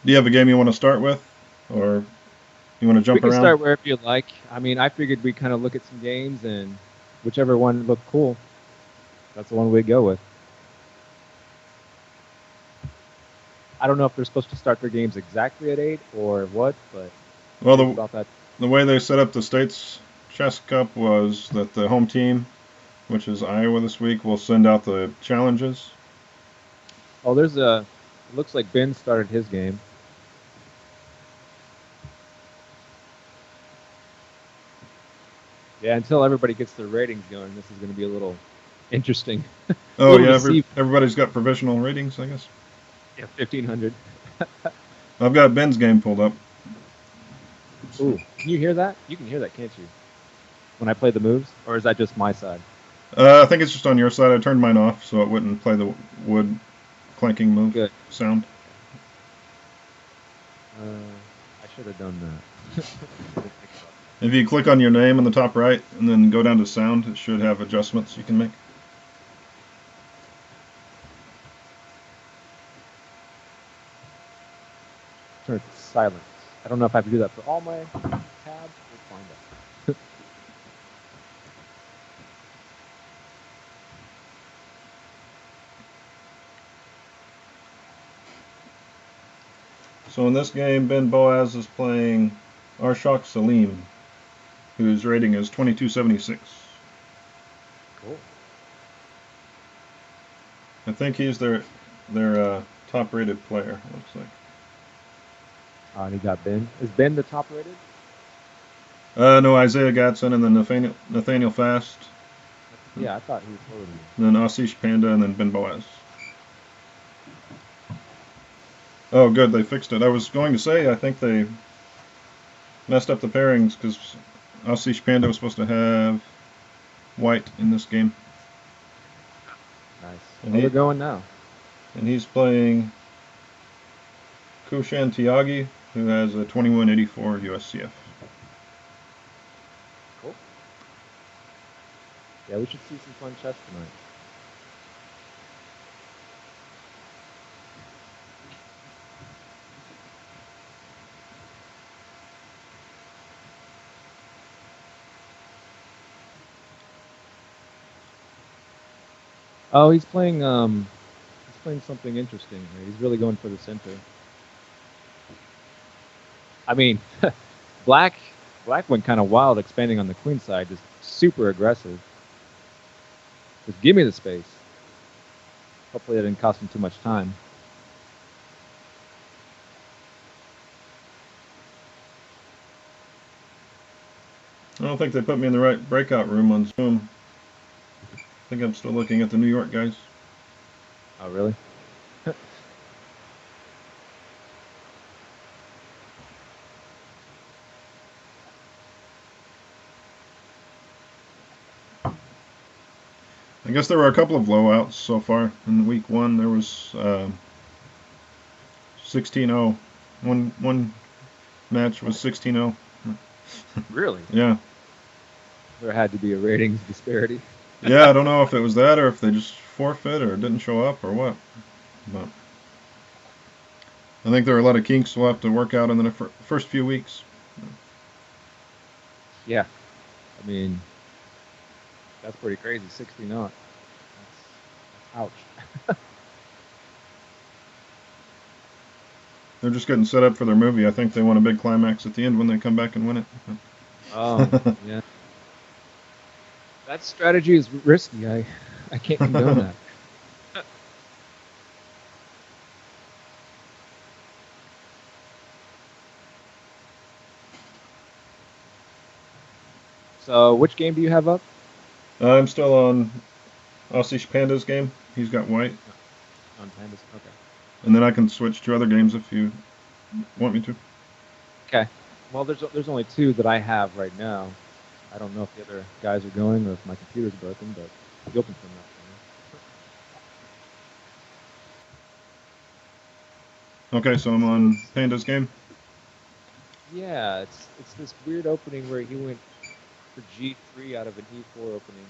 Do you have a game you want to start with, or you want to We jump can around? start wherever you like. I mean, I figured we'd kind of look at some games and whichever one looked cool, that's the one we'd go with. I don't know if they're supposed to start their games exactly at 8 or what, but Well, eight's about that. the way they set up the States Chess Cup was that the home team, which is Iowa this week, will send out the challenges. Oh, there's a. It looks like Ben started his game. Yeah, until everybody gets their ratings going, this is going to be a little interesting, a Oh little yeah, deceiving. everybody's got provisional ratings, I guess. Yeah, 1,500. I've got Ben's game pulled up. Ooh, can you hear that? You can hear that, can't you? When I play the moves, or is that just my side? I think it's just on your side. I turned mine off so it wouldn't play the wood clanking move Good. sound. I should have done that. I didn't think about If you click on your name in the top right and then go down to sound, it should have adjustments you can make. that. Turn it to silence. I don't know if I have to do that for all my tabs. We'll find out. So in this game, Ben Boaz is playing Arshak Salim, whose rating is 2276. Cool. I think he's their top rated player. Looks like. And he got Ben. Is Ben the top rated? No, Isaiah Gadson and then Nathaniel Fast, Yeah, I thought he was lower than me. then Asish Panda, and then Ben Boaz. Oh, good, they fixed it. I was going to say I think they messed up the pairings because Asish Panda was supposed to have white in this game, Nice. and Oh, they're he going now. and he's playing Kushan Tiagi, who has a 2184 USCF. Cool. Yeah, we should see some fun chess tonight. Oh, he's playing something interesting here. He's really going for the center. I mean, black black went kind of wild expanding on the queen side, just super aggressive. Just give me the space. Hopefully that didn't cost him too much time. I don't think they put me in the right breakout room on Zoom. I think I'm still looking at the New York guys. Oh, really? I guess there were a couple of blowouts so far in week one. There was 16-0. One match was 16-0. Really? Yeah. There had to be a ratings disparity. Yeah, I don't know if it was that or if they just forfeit or didn't show up or what. But I think there are a lot of kinks we'll have to work out in the first few weeks. Yeah. I mean, that's pretty crazy. 60 not. That's ouch. They're just getting set up for their movie. I think they want a big climax at the end when they come back and win Oh, it. yeah. That strategy is risky. I can't condone that. So, which game do you have up? I'm still on Asish Panda's game. He's got white. On Pandas. Okay. And then I can switch to other games if you want me to. Okay. Well, there's only two that I have right now. I don't know if the other guys are going or if my computer's broken, but you open them up Okay, so I'm for me. on Panda's game. Yeah, it's this weird opening where he went for G3 out of an E4 opening.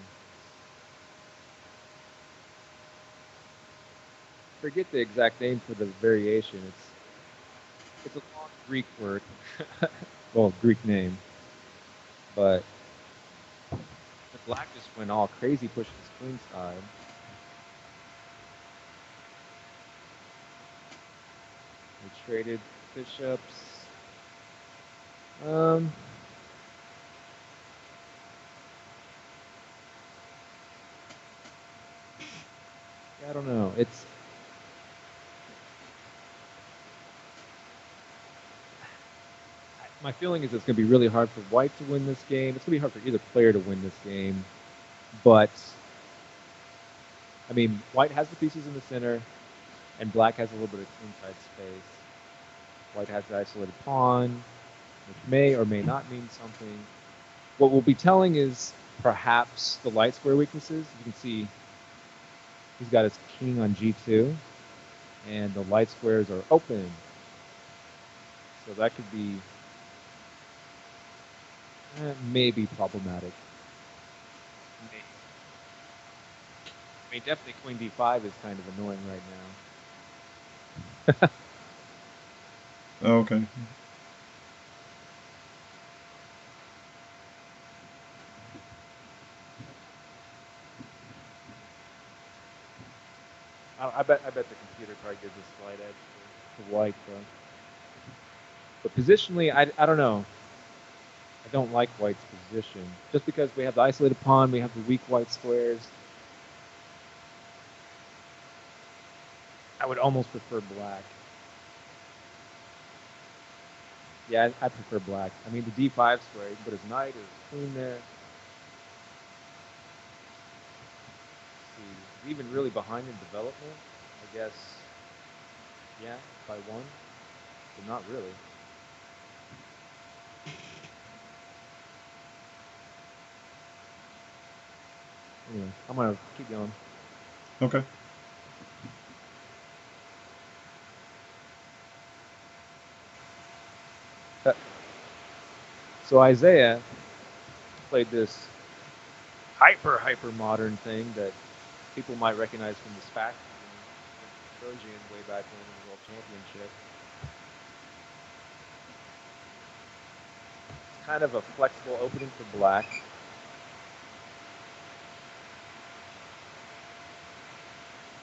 Forget the exact name for the variation. It's a long Greek word. Well, Greek name. But the black just went all crazy pushing his queen side. We traded bishops. I don't know. My feeling is it's going to be really hard for white to win this game. It's going to be hard for either player to win this game. But, I mean, white has the pieces in the center, and black has a little bit of inside space. White has the isolated pawn, which may or may not mean something. What we'll be telling is perhaps the light square weaknesses. You can see he's got his king on g2, and the light squares are open. So that could be maybe problematic. Maybe. I mean, definitely queen d5 is kind of annoying right now. Oh, okay. I bet the computer probably gives a slight edge to white, though. But positionally, I don't know. I don't like white's position. Just because we have the isolated pawn, we have the weak white squares. I would almost prefer black. Yeah, I prefer black. I mean, the d5 square, you can put his knight or his queen there. He's even really behind in development, I guess. Yeah, by one, but not really. Anyway, I'm gonna keep going. Okay. So Isaiah played this hyper modern thing that people might recognize from the SPAC Trojan way back when in the World Championship. It's kind of a flexible opening for black.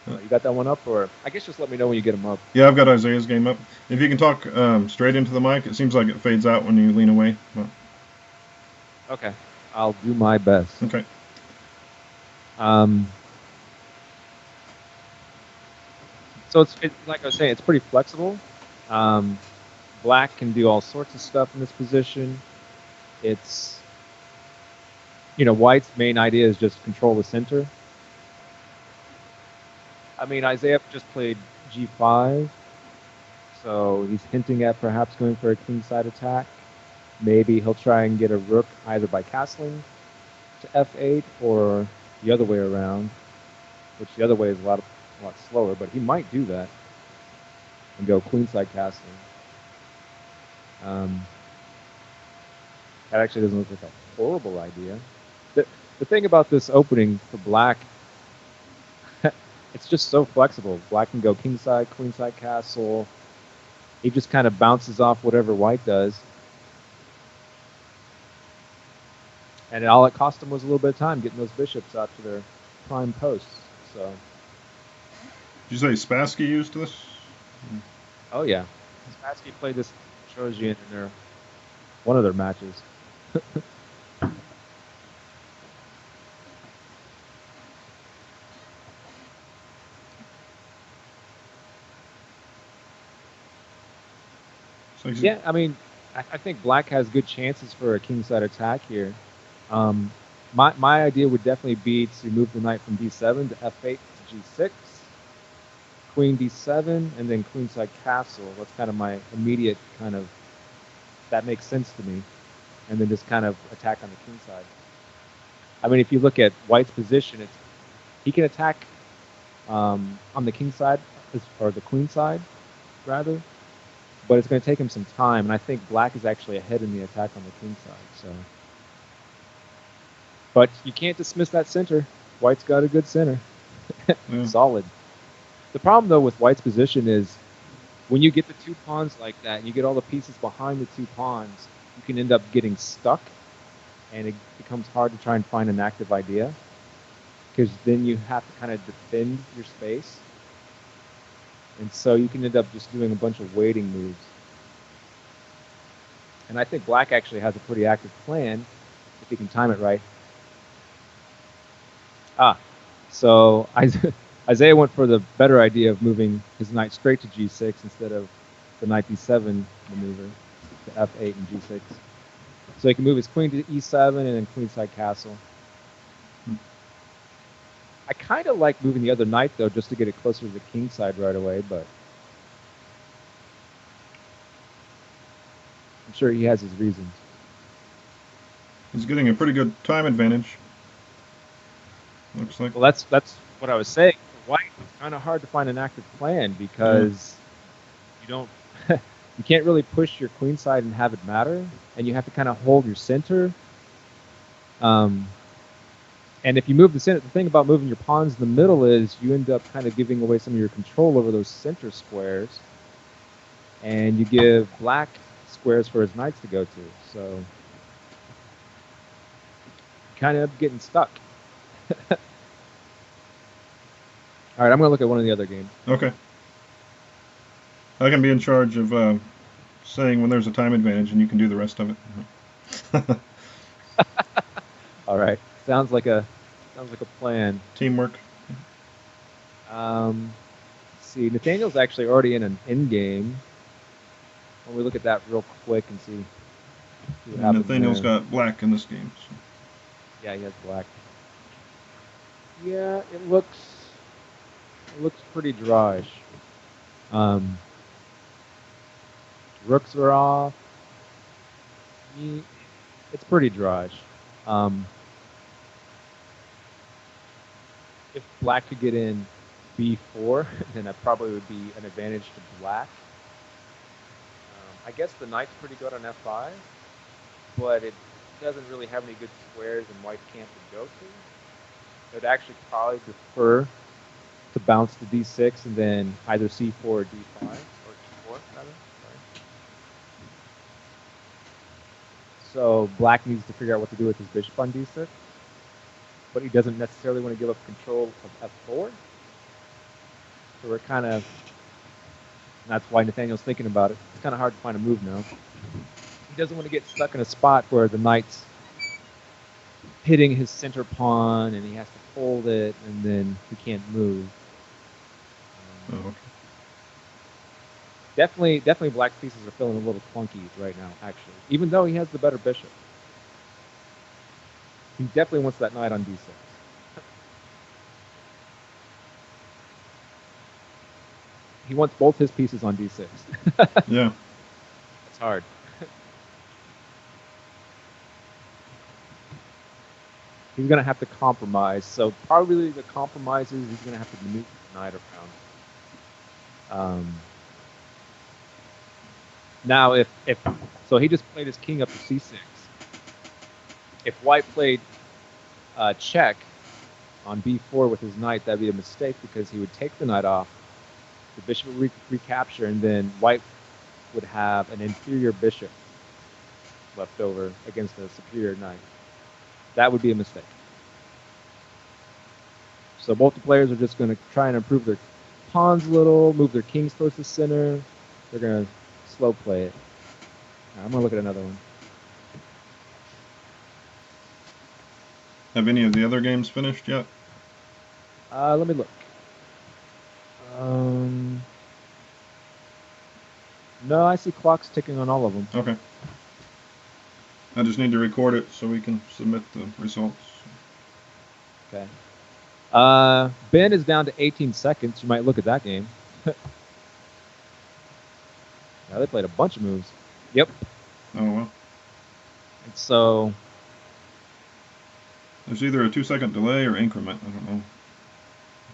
You got that one up, or I guess just let me know when you get them up. Yeah, I've got Isaiah's game up. If you can talk straight into the mic, it seems like it fades out when you lean away. But... Okay, I'll do my best. Okay. So it's like I was saying, it's pretty flexible. Black can do all sorts of stuff in this position. It's, white's main idea is just control the center. I mean, Isaiah just played g5, so he's hinting at perhaps going for a kingside attack. Maybe he'll try and get a rook either by castling to f8 or the other way around, which the other way is a lot slower, but he might do that and go queenside castling. That actually doesn't look like a horrible idea. The thing about this opening for black, it's just so flexible. Black can go kingside, queenside castle. He just kind of bounces off whatever white does. And all it cost him was a little bit of time getting those bishops out to their prime posts. So. Did you say Spassky used this? Oh yeah, Spassky played this Trojan in one of their matches. Yeah, I mean, I think black has good chances for a kingside attack here. My idea would definitely be to move the knight from d7 to f8 to g6, queen d7, and then queenside castle. That's kind of my immediate kind of, that makes sense to me. And then just kind of attack on the king side. I mean, if you look at white's position, he can attack on the king side, or the queen side, rather. But it's going to take him some time, and I think black is actually ahead in the attack on the king side. So, but you can't dismiss that center. White's got a good center, solid. The problem though with white's position is when you get the two pawns like that, and you get all the pieces behind the two pawns, you can end up getting stuck, and it becomes hard to try and find an active idea, because then you have to kind of defend your space, and so you can end up just doing a bunch of waiting moves. And I think black actually has a pretty active plan if he can time it right. So Isaiah went for the better idea of moving his knight straight to g6 instead of the knight d7 maneuver to f8 and g6. So he can move his queen to e7 and then queenside castle. I kind of like moving the other knight, though, just to get it closer to the king side right away, but I'm sure he has his reasons. He's getting a pretty good time advantage. Looks like. Well, that's what I was saying. For white, it's kind of hard to find an active plan because you don't, you can't really push your queen side and have it matter, and you have to kind of hold your center. And if you move the center, the thing about moving your pawns in the middle is you end up kind of giving away some of your control over those center squares, and you give black squares for his knights to go to. So you kind of end up getting stuck. All right, I'm going to look at one of the other games. Okay. I can be in charge of saying when there's a time advantage, and you can do the rest of it. All right, sounds like a plan. Teamwork. Let's see, Nathaniel's actually already in an end game. When we look at that real quick and see what happens. Nathaniel's there. got black in this game. So. Yeah, he has black. Yeah, it looks pretty dry. Rooks are off. It's pretty dry. If black could get in b4, then that probably would be an advantage to black. I guess the knight's pretty good on f5, but it doesn't really have any good squares and white can't to go to. It would actually probably prefer to bounce to d6 and then either c4 or d5, or e4 rather. Sorry. So black needs to figure out what to do with his bishop on d6, but he doesn't necessarily want to give up control of f4. So we're kind of, that's why Nathaniel's thinking about it. It's kind of hard to find a move now. He doesn't want to get stuck in a spot where the knight's hitting his center pawn and he has to fold it and then he can't move. Okay. Definitely black's pieces are feeling a little clunky right now, actually. Even though he has the better bishop. He definitely wants that knight on d6. He wants both his pieces on d6. Yeah. It's hard. He's going to have to compromise. So probably the compromise is he's going to have to maneuver the knight around. Now, if so, he just played his king up to c6. If white played check on b4 with his knight, that'd be a mistake because he would take the knight off. The bishop would recapture, and then white would have an inferior bishop left over against a superior knight. That would be a mistake. So both the players are just going to try and improve their pawns a little, move their kings towards the center. They're going to slow play it. Right, I'm going to look at another one. Have any of the other games finished yet? Let me look. No, I see clocks ticking on all of them. Okay. I just need to record it so we can submit the results. Okay. Ben is down to 18 seconds. You might look at that game. Now they played a bunch of moves. Yep. Oh, well. And so There's either a 2-second delay or increment. I don't know.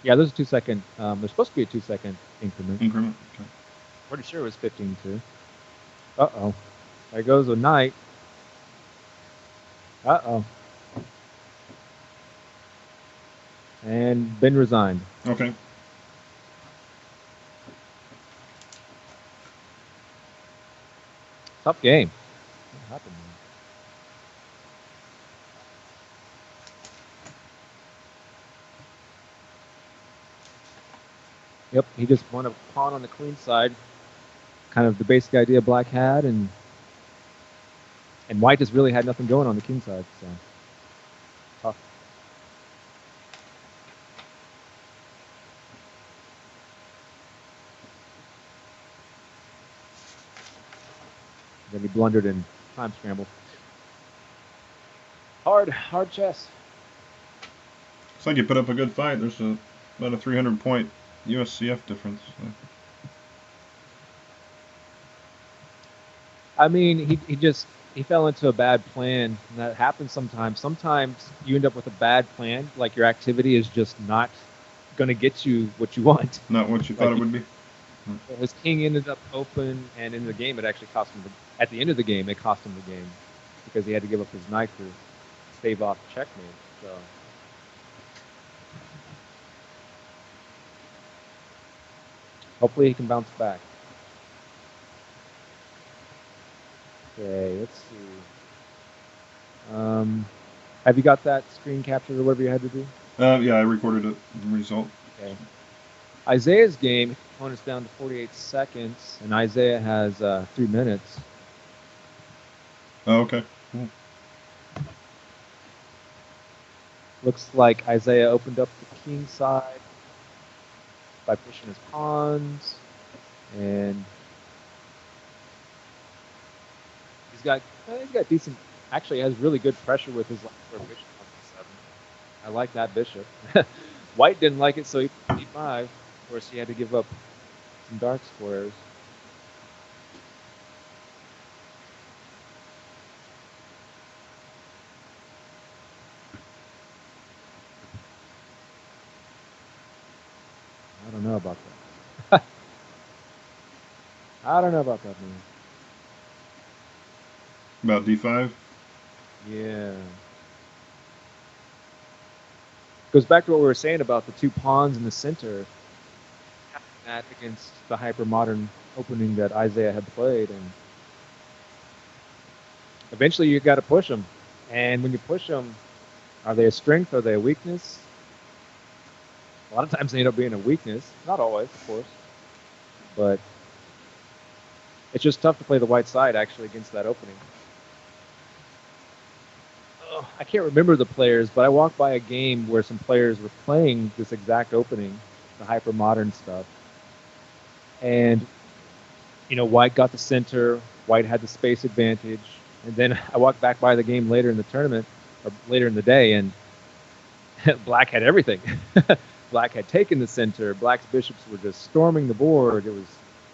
yeah, there's a 2-second. There's supposed to be a 2-second increment. Increment? Okay. Pretty sure it was 15-2. Uh-oh. There goes a knight. Uh-oh. And Ben resigned. Okay. Tough game. What happened, man? Yep, he just won a pawn on the queen side. Kind of the basic idea Black had, and White just really had nothing going on the king side. So tough. Then he blundered in time scramble. Hard chess. Looks like you put up a good fight. There's about a 300-point USCF difference. So. I mean, he fell into a bad plan, and that happens sometimes. Sometimes you end up with a bad plan, like your activity is just not going to get you what you want. Not what you thought it would be. His king ended up open, and in the game, it actually cost him. At the end of the game, it cost him the game because he had to give up his knight to stave off checkmate. So. Hopefully he can bounce back. Okay, let's see. Have you got that screen captured or whatever you had to do? Yeah, I recorded it. The result. Okay. Isaiah's game, opponent's down to 48 seconds, and Isaiah has 3 minutes. Oh, okay. Cool. Looks like Isaiah opened up the king side by pushing his pawns, and he's got decent. Actually, has really good pressure with his last square bishop on c7. I like that bishop. White didn't like it, so he put e5. Of course, he had to give up some dark squares. I don't know about that. I don't know about that, man. About d5? Yeah. Goes back to what we were saying about the two pawns in the center. That against the hyper-modern opening that Isaiah had played, and eventually you got to push them. And when you push them, are they a strength? Are they a weakness? A lot of times they end up being a weakness. Not always, of course. But it's just tough to play the white side, actually, against that opening. Oh, I can't remember the players, but I walked by a game where some players were playing this exact opening, the hyper-modern stuff. And, you know, White got the center. White had the space advantage. And then I walked back by the game later in the tournament, or later in the day, and Black had everything. Black had taken the center. Black's bishops were just storming the board. It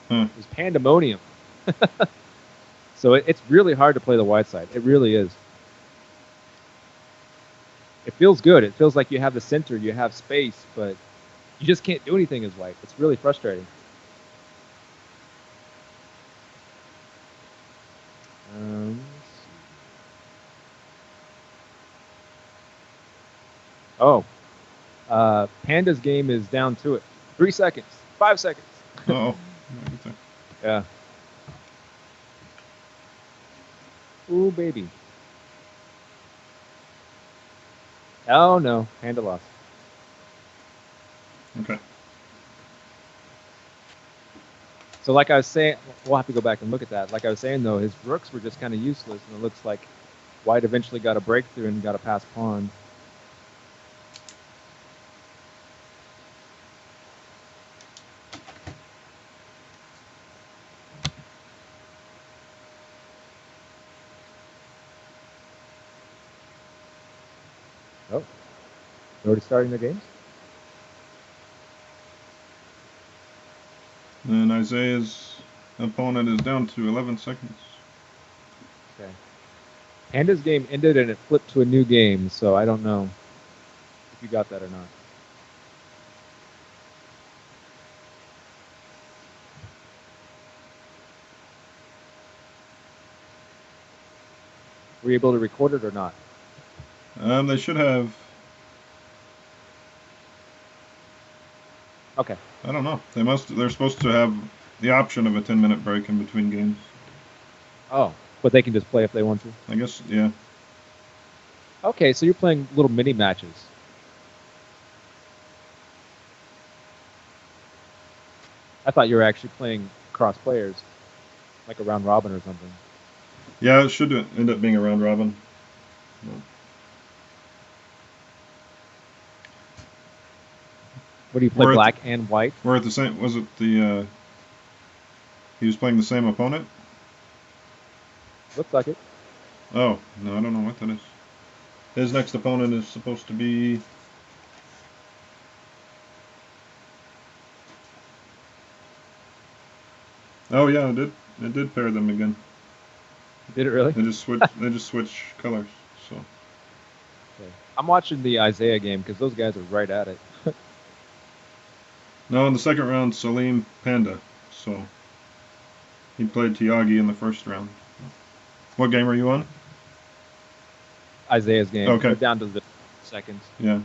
was pandemonium. So it's really hard to play the white side. It really is. It feels good. It feels like you have the center, you have space, but you just can't do anything as white. It's really frustrating. Oh, Panda's game is down to it. 3 seconds, 5 seconds. Uh-oh. Yeah. Ooh, baby. Oh, no. Panda lost. Okay. So like I was saying, we'll have to go back and look at that. Like I was saying, though, his rooks were just kind of useless, and it looks like White eventually got a breakthrough and got a pass pawn. Oh, they're already starting their games? And Isaiah's opponent is down to 11 seconds. Okay. Panda's game ended and it flipped to a new game, so I don't know if you got that or not. Were you able to record it or not? They should have. Okay. I don't know. They're supposed to have the option of a 10-minute break in between games. Oh, but they can just play if they want to. I guess, yeah. Okay, so you're playing little mini matches. I thought you were actually playing cross players, like a round robin or something. Yeah, it should end up being a round robin. What do you play, We're at the, black and white? we're at the same. Was it the? He was playing the same opponent. Looks like it. Oh no, I don't know what that is. His next opponent is supposed to be. Oh yeah, it did. It did pair them again. Did it really? They just switch. They just switch colors. So. Okay. I'm watching the Isaiah game because those guys are right at it. No, in the second round, Salim Panda. So he played Tiagi in the first round. What game are you on? Isaiah's game. Okay. We're down to the seconds. Yeah.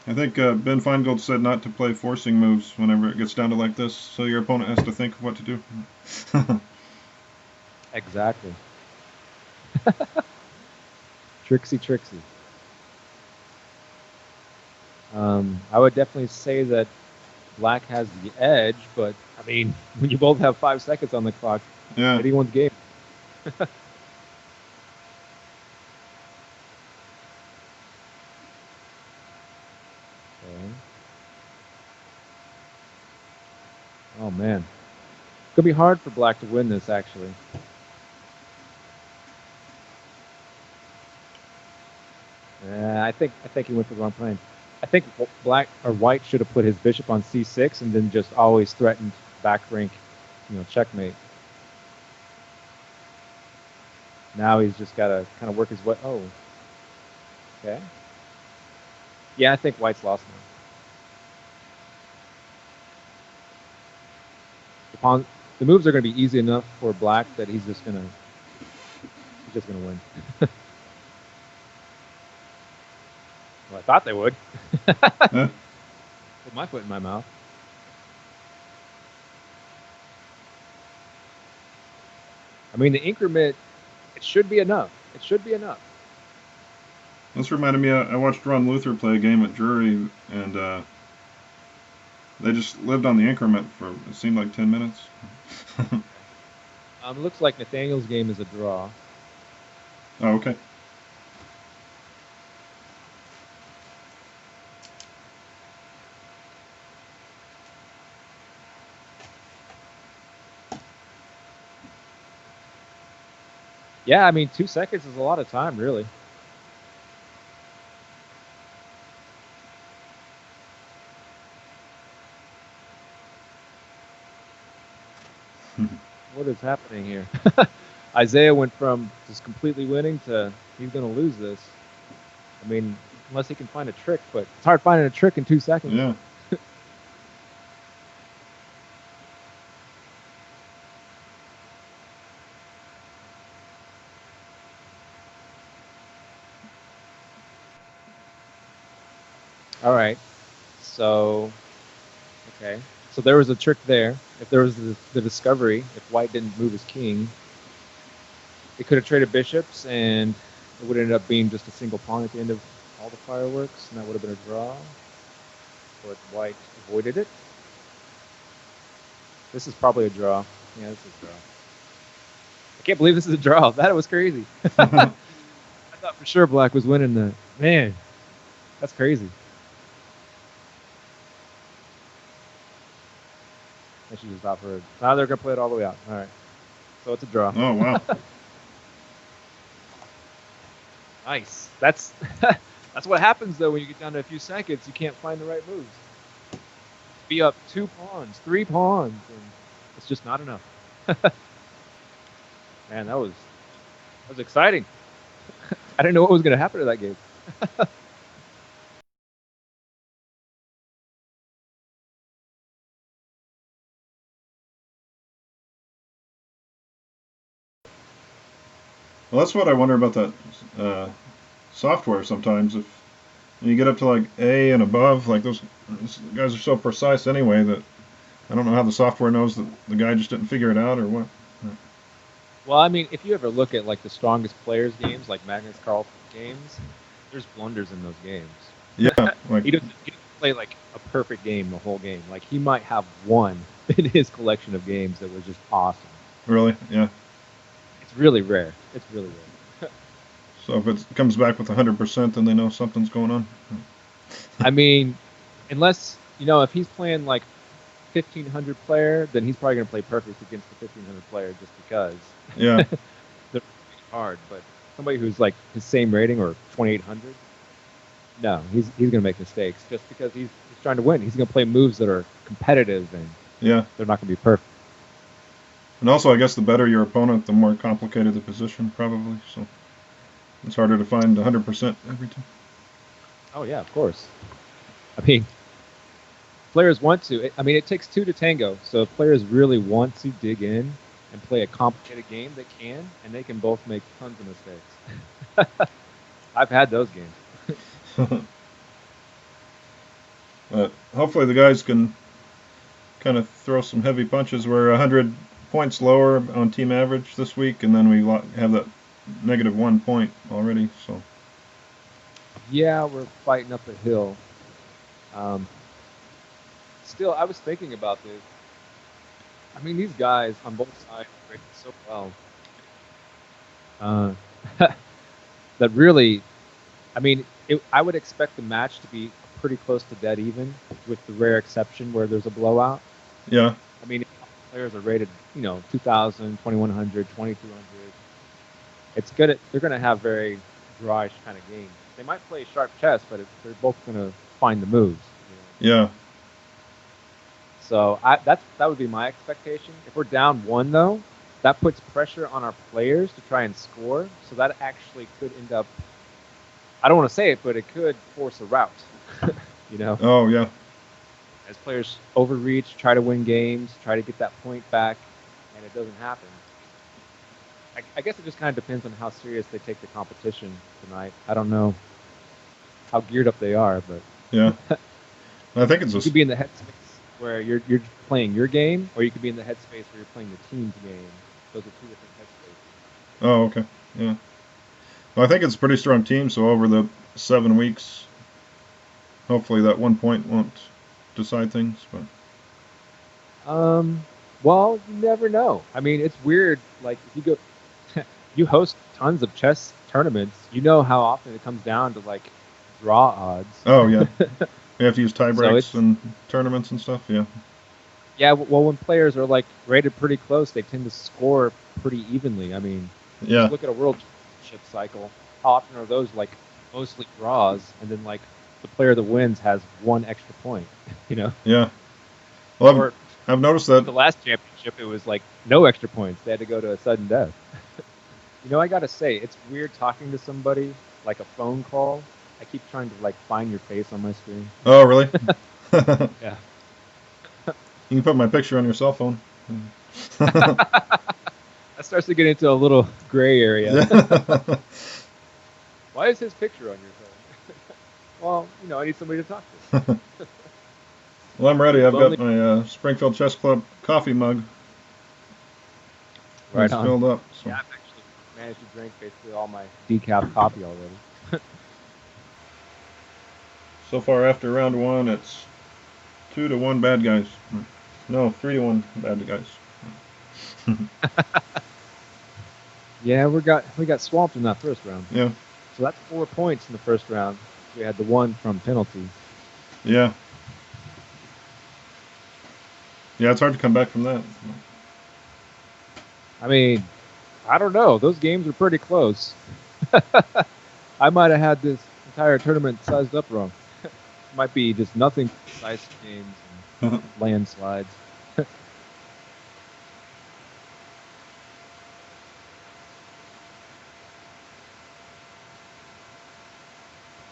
I think Ben Feingold said not to play forcing moves whenever it gets down to like this, so your opponent has to think of what to do. Exactly. Trixie. I would definitely say that black has the edge, but I mean, when you both have 5 seconds on the clock, Yeah. anyone's game. Okay. Oh man, it's gonna be hard for black to win this actually. I think he went for the wrong plan. I think black or white should have put his bishop on c6 and then just always threatened back rank, checkmate. Now he's just got to kind of work his way. Oh, okay. Yeah, I think white's lost now. The moves are going to be easy enough for black that he's just gonna win. Well, I thought they would. Huh? Put my foot in my mouth. I mean, the increment, it should be enough. It should be enough. This reminded me, I watched Ron Luther play a game at Drury, and they just lived on the increment for, it seemed like 10 minutes. Looks like Nathaniel's game is a draw. Oh, okay. Yeah, I mean, 2 seconds is a lot of time, really. What is happening here? Isaiah went from just completely winning to he's going to lose this. I mean, unless he can find a trick, but it's hard finding a trick in 2 seconds. Yeah. All right. So, okay. So there was a trick there. If there was the discovery, if white didn't move his king, it could have traded bishops, and it would end up being just a single pawn at the end of all the fireworks, and that would have been a draw. But white avoided it. This is probably a draw. Yeah, this is a draw. I can't believe this is a draw. That was crazy. I thought for sure black was winning the. Man, that's crazy. I should just opt for it. Now they're going to play it all the way out. All right. So it's a draw. Oh, wow. Nice. That's that's what happens, though, when you get down to a few seconds. You can't find the right moves. Be up 2 pawns, 3 pawns, and it's just not enough. Man, that was exciting. I didn't know what was going to happen to that game. Well, that's what I wonder about that software sometimes. If When you get up to like A and above, like those guys are so precise anyway that I don't know how the software knows that the guy just didn't figure it out or what. Well, I mean, if you ever look at like the strongest players games, like Magnus Carlsen games, there's blunders in those games. Yeah, like He doesn't play like a perfect game the whole game. Like he might have one in his collection of games that was just awesome. really, yeah. It's really rare. It's really rare. So if it comes back with 100%, then they know something's going on. I mean, unless if he's playing like 1500 player, then he's probably gonna play perfect against the 1500 player just because. Yeah, They're hard, but somebody who's like his same rating or 2800, no, he's gonna make mistakes just because he's trying to win. He's gonna play moves that are competitive and yeah. they're not gonna be perfect. And also, I guess the better your opponent, the more complicated the position, probably. So it's harder to find 100% every time. Oh yeah, of course. I mean, players want to. I mean, it takes two to tango. So if players really want to dig in and play a complicated game, they can, and they can both make tons of mistakes. I've had those games. But hopefully the guys can kind of throw some heavy punches. We're 100 points lower on team average this week, and then we have that -1 point already. So Yeah, we're fighting up a hill. Still, I was thinking about this. I mean, these guys on both sides rated so well. That really, I mean, I would expect the match to be pretty close to dead even, with the rare exception where there's a blowout. yeah, I mean, if players are rated, 2,000, 2,100, 2,200. It's good. They're going to have very dry kind of games. They might play sharp chess, but they're both going to find the moves. yeah, So that would be my expectation. If we're down one, though, that puts pressure on our players to try and score. So that actually could end up, I don't want to say it, but it could force a rout. Oh yeah, As players overreach, try to win games, try to get that point back, and it doesn't happen. I guess it just kind of depends on how serious they take the competition tonight. I don't know how geared up they are, but yeah. I think it's you could be in the headspace where you're playing your game, or you could be in the headspace where you're playing the team's game. Those are two different headspaces. Oh, okay, yeah. Well, I think it's a pretty strong team. So over the 7 weeks, hopefully that 1 point won't decide things. But Well, you never know. I mean, it's weird. Like if you go, you host tons of chess tournaments. You know how often it comes down to like draw odds. oh yeah, you have to use tie So breaks and tournaments and stuff. Yeah, yeah. Well, when players are like rated pretty close, they tend to score pretty evenly. I mean, yeah, look at a world championship cycle. How often are those like mostly draws, and then like the player that wins has one extra point? yeah. Well, Or I've noticed that. the last championship, it was like no extra points. They had to go to a sudden death. I gotta say, it's weird talking to somebody like a phone call. I keep trying to like find your face on my screen. Oh, really? You Yeah. can put my picture on your cell phone. That starts to get into a little gray area. Yeah. Why is his picture on your phone? Well, I need somebody to talk to. Well, I'm ready. I've Lonely- got my Springfield Chess Club coffee mug. Right It's on. filled up. So. Yeah, I've actually managed to drink basically all my decaf coffee already. So far after round 1, it's 2-1 bad guys. No, 3-1 bad guys. Yeah, we got swamped in that first round. Yeah, So that's 4 points in the first round. We had the one from penalty. yeah. Yeah, it's hard to come back from that. I mean, I don't know. Those games are pretty close. I might have had this entire tournament sized up wrong. Might be just nothing precise games and landslides.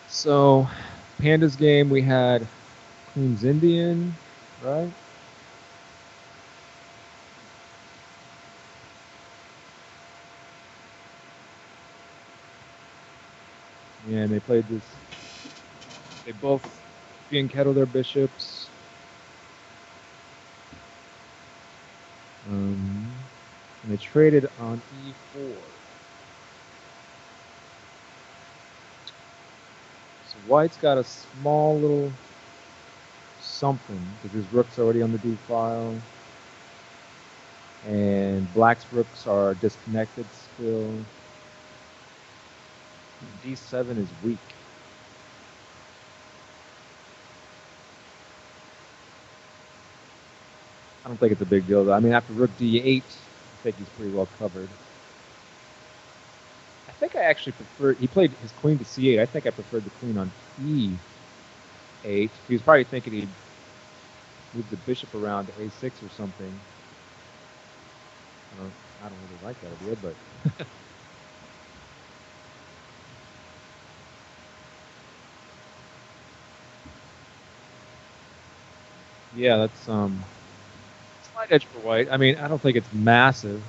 So, Panda's game, we had Queen's Indian, right? Yeah, and they played this They both fianchetto their bishops. And they traded on e4. So white's got a small little something because his rook's already on the d file. And black's rooks are disconnected still. d7 is weak. I don't think it's a big deal, though. I mean, after rook d8, I think he's pretty well covered. I think I actually prefer. He played his queen to c8. I think I preferred the queen on e8. He was probably thinking he'd move the bishop around to a6 or something. I don't really like that idea, but yeah, that's slight edge for white. I mean, I don't think it's massive.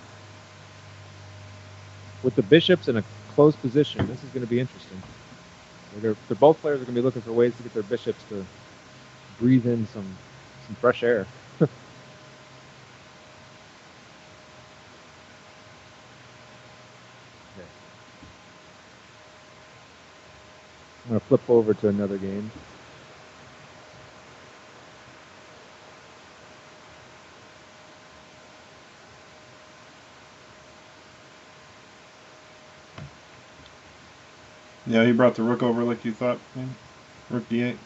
With the bishops in a closed position, this is going to be interesting. They're both players are going to be looking for ways to get their bishops to breathe in some fresh air. Okay. I'm going to flip over to another game. Yeah, he brought the rook over like you thought. Man. Rook d8.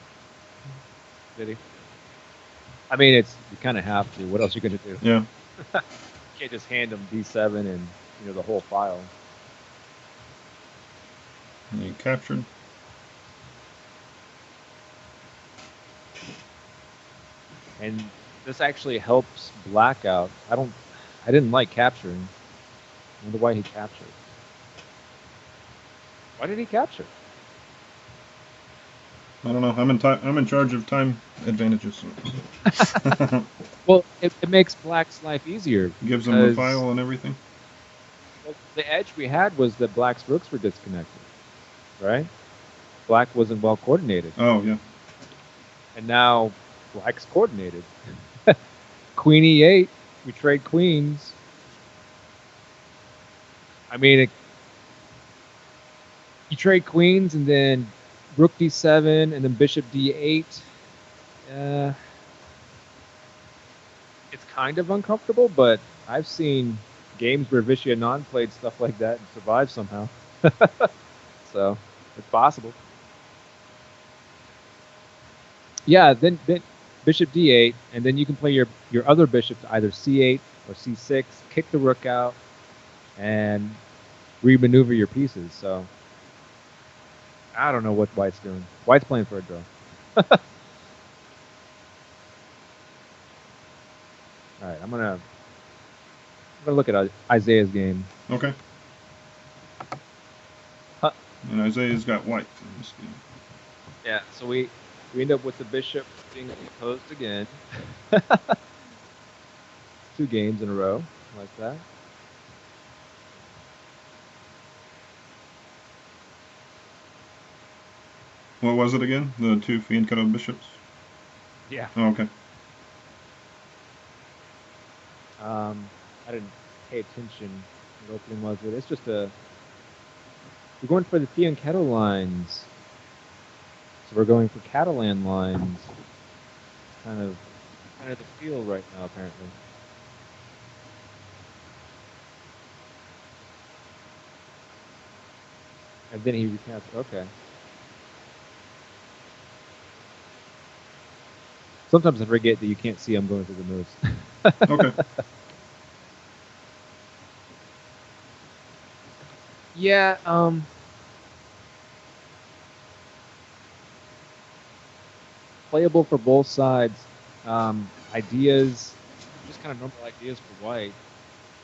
Did he? I mean, you kind of have to. What else are you going to do? Yeah. You can't just hand him d7 and the whole file. And he captured. And this actually helps black out. I didn't like capturing. I wonder why he captured. Why did he capture? I don't know. I'm in charge of time advantages. Well, it makes black's life easier. Gives him the file and everything. Well, the edge we had was that black's rooks were disconnected, right? Black wasn't well coordinated. Oh, yeah. And now black's coordinated. Queen e8, we trade queens. I mean, you trade queens and then rook d7 and then bishop d8. It's kind of uncomfortable, but I've seen games where Vishy Anand played stuff like that and survived somehow. So it's possible. Yeah, then bishop d8, and then you can play your other bishop to either c8 or c6, kick the rook out, and remaneuver your pieces. So I don't know what white's doing. White's playing for a draw. All right, I'm gonna look at Isaiah's game. Okay. Huh. And Isaiah's got white in this game. Yeah, so we end up with the bishop being opposed again. 2 games in a row like that. What was it again? The 2 fianchetto bishops? Yeah. Oh, okay. I didn't pay attention what opening was. It's just we're going for the fianchetto lines. So we're going for Catalan lines. It's kind of the feel right now, apparently. And then he recaps. Okay. Sometimes I forget that you can't see I'm going through the moves. Okay. Yeah, playable for both sides. Ideas, just kind of normal ideas for white.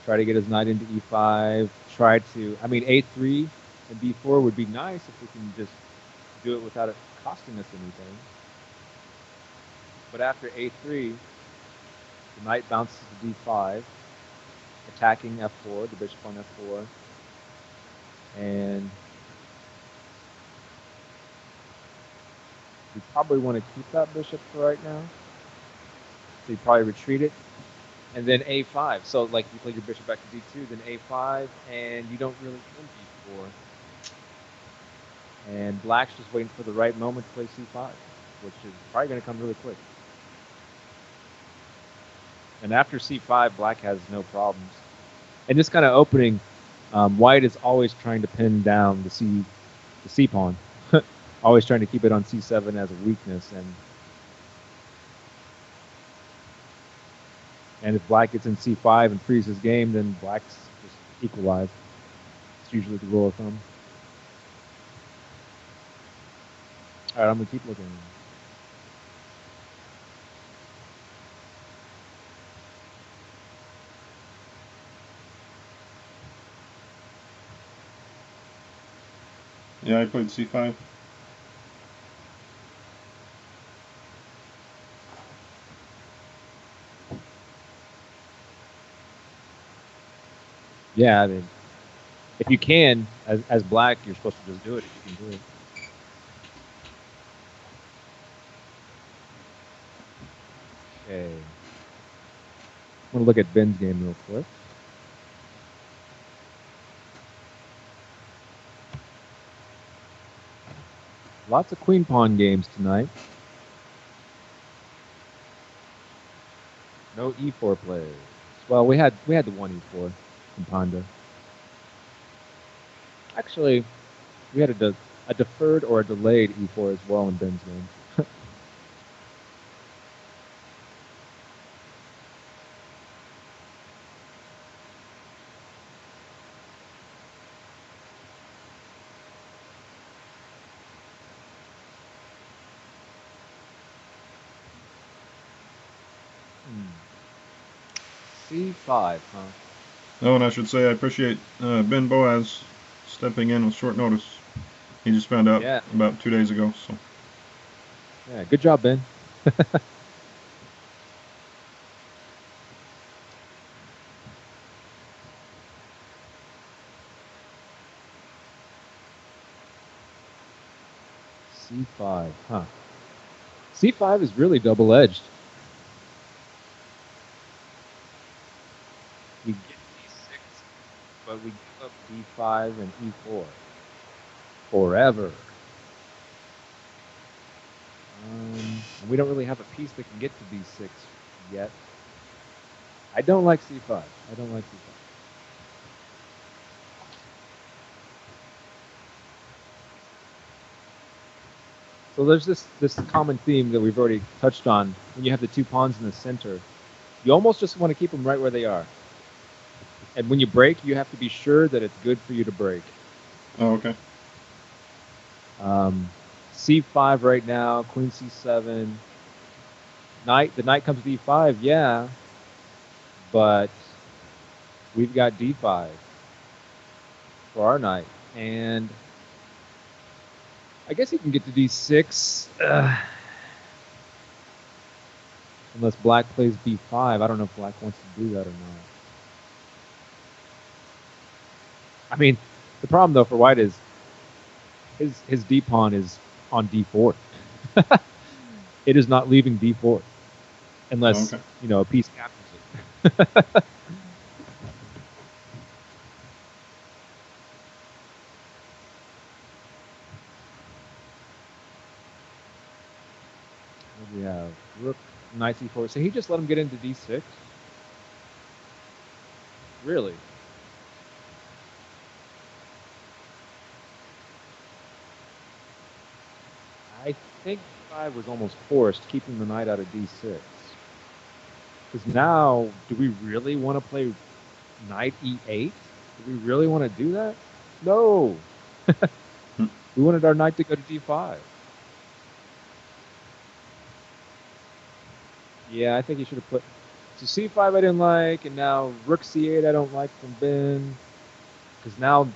Try to get his knight into e5. I mean, a3 and b4 would be nice if we can just do it without it costing us anything. But after a3, the knight bounces to d5, attacking f4, the bishop on f4. And You probably want to keep that bishop for right now. So you probably retreat it. And then a5. So like you play your bishop back to d2, then a5, and you don't really win b4. And black's just waiting for the right moment to play c5, which is probably going to come really quick. And after c5, black has no problems. And this kind of opening, white is always trying to pin down the c pawn, always trying to keep it on c7 as a weakness. And if black gets in c5 and frees his game, then black's just equalized. It's usually the rule of thumb. All right, I'm gonna keep looking. Yeah, I played c5. Yeah, I mean, if you can, as black, you're supposed to just do it if you can do it. Okay. I'm gonna look at Ben's game real quick. Lots of queen pawn games tonight. No e4 plays. Well, we had the one e4 from Panda. Actually, we had a deferred or a delayed e4 as well in Ben's game. C5, huh? Oh, and I should say I appreciate Ben Boaz stepping in with short notice. He just found out about 2 days ago. So yeah, good job, Ben. C5, huh? C5 is really double-edged. We get D6, but we give up D5 and E4 forever. We don't really have a piece that can get to D6 yet. I don't like C5. I don't like C5. So there's this common theme that we've already touched on. When you have the two pawns in the center, you almost just want to keep them right where they are. And when you break, you have to be sure that it's good for you to break. Oh, okay. C5 right now, Queen C7. The knight comes to D5, yeah. But we've got D5 for our knight. And I guess he can get to D6. Unless black plays B5. I don't know if black wants to do that or not. I mean, the problem, though, for white is his D pawn is on D4. It is not leaving D4 unless, a piece captures it. What do we have? Rook, knight C4. So he just let him get into D6? Really? I think 5 was almost forced, keeping the knight out of D6. Because now, do we really want to play knight E8? Do we really want to do that? No. We wanted our knight to go to D5. Yeah, I think he should have put... So C5 I didn't like, and now Rook C8 I don't like from Ben. Because now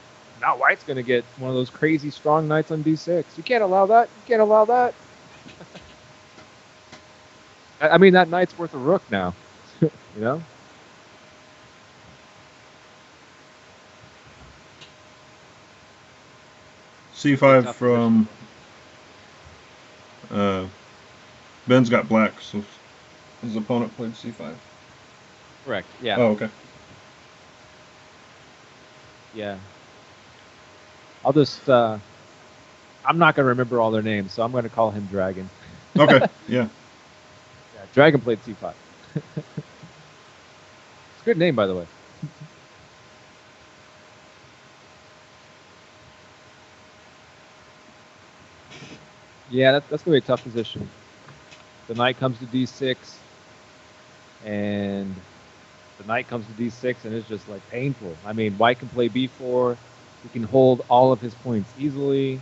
white's going to get one of those crazy strong knights on D6. You can't allow that. You can't allow that. I mean, that knight's worth a rook now. You know? C5 from Ben's got black, so his opponent played c5. Correct. Yeah. Oh, okay. Yeah. I'll just. I'm not gonna remember all their names, so I'm gonna call him Dragon. Okay, yeah. Yeah, Dragon played c5. It's a good name, by the way. Yeah, that's gonna be a tough position. The knight comes to d6, and the knight comes to d6, and it's just like painful. I mean, white can play b4. He can hold all of his points easily.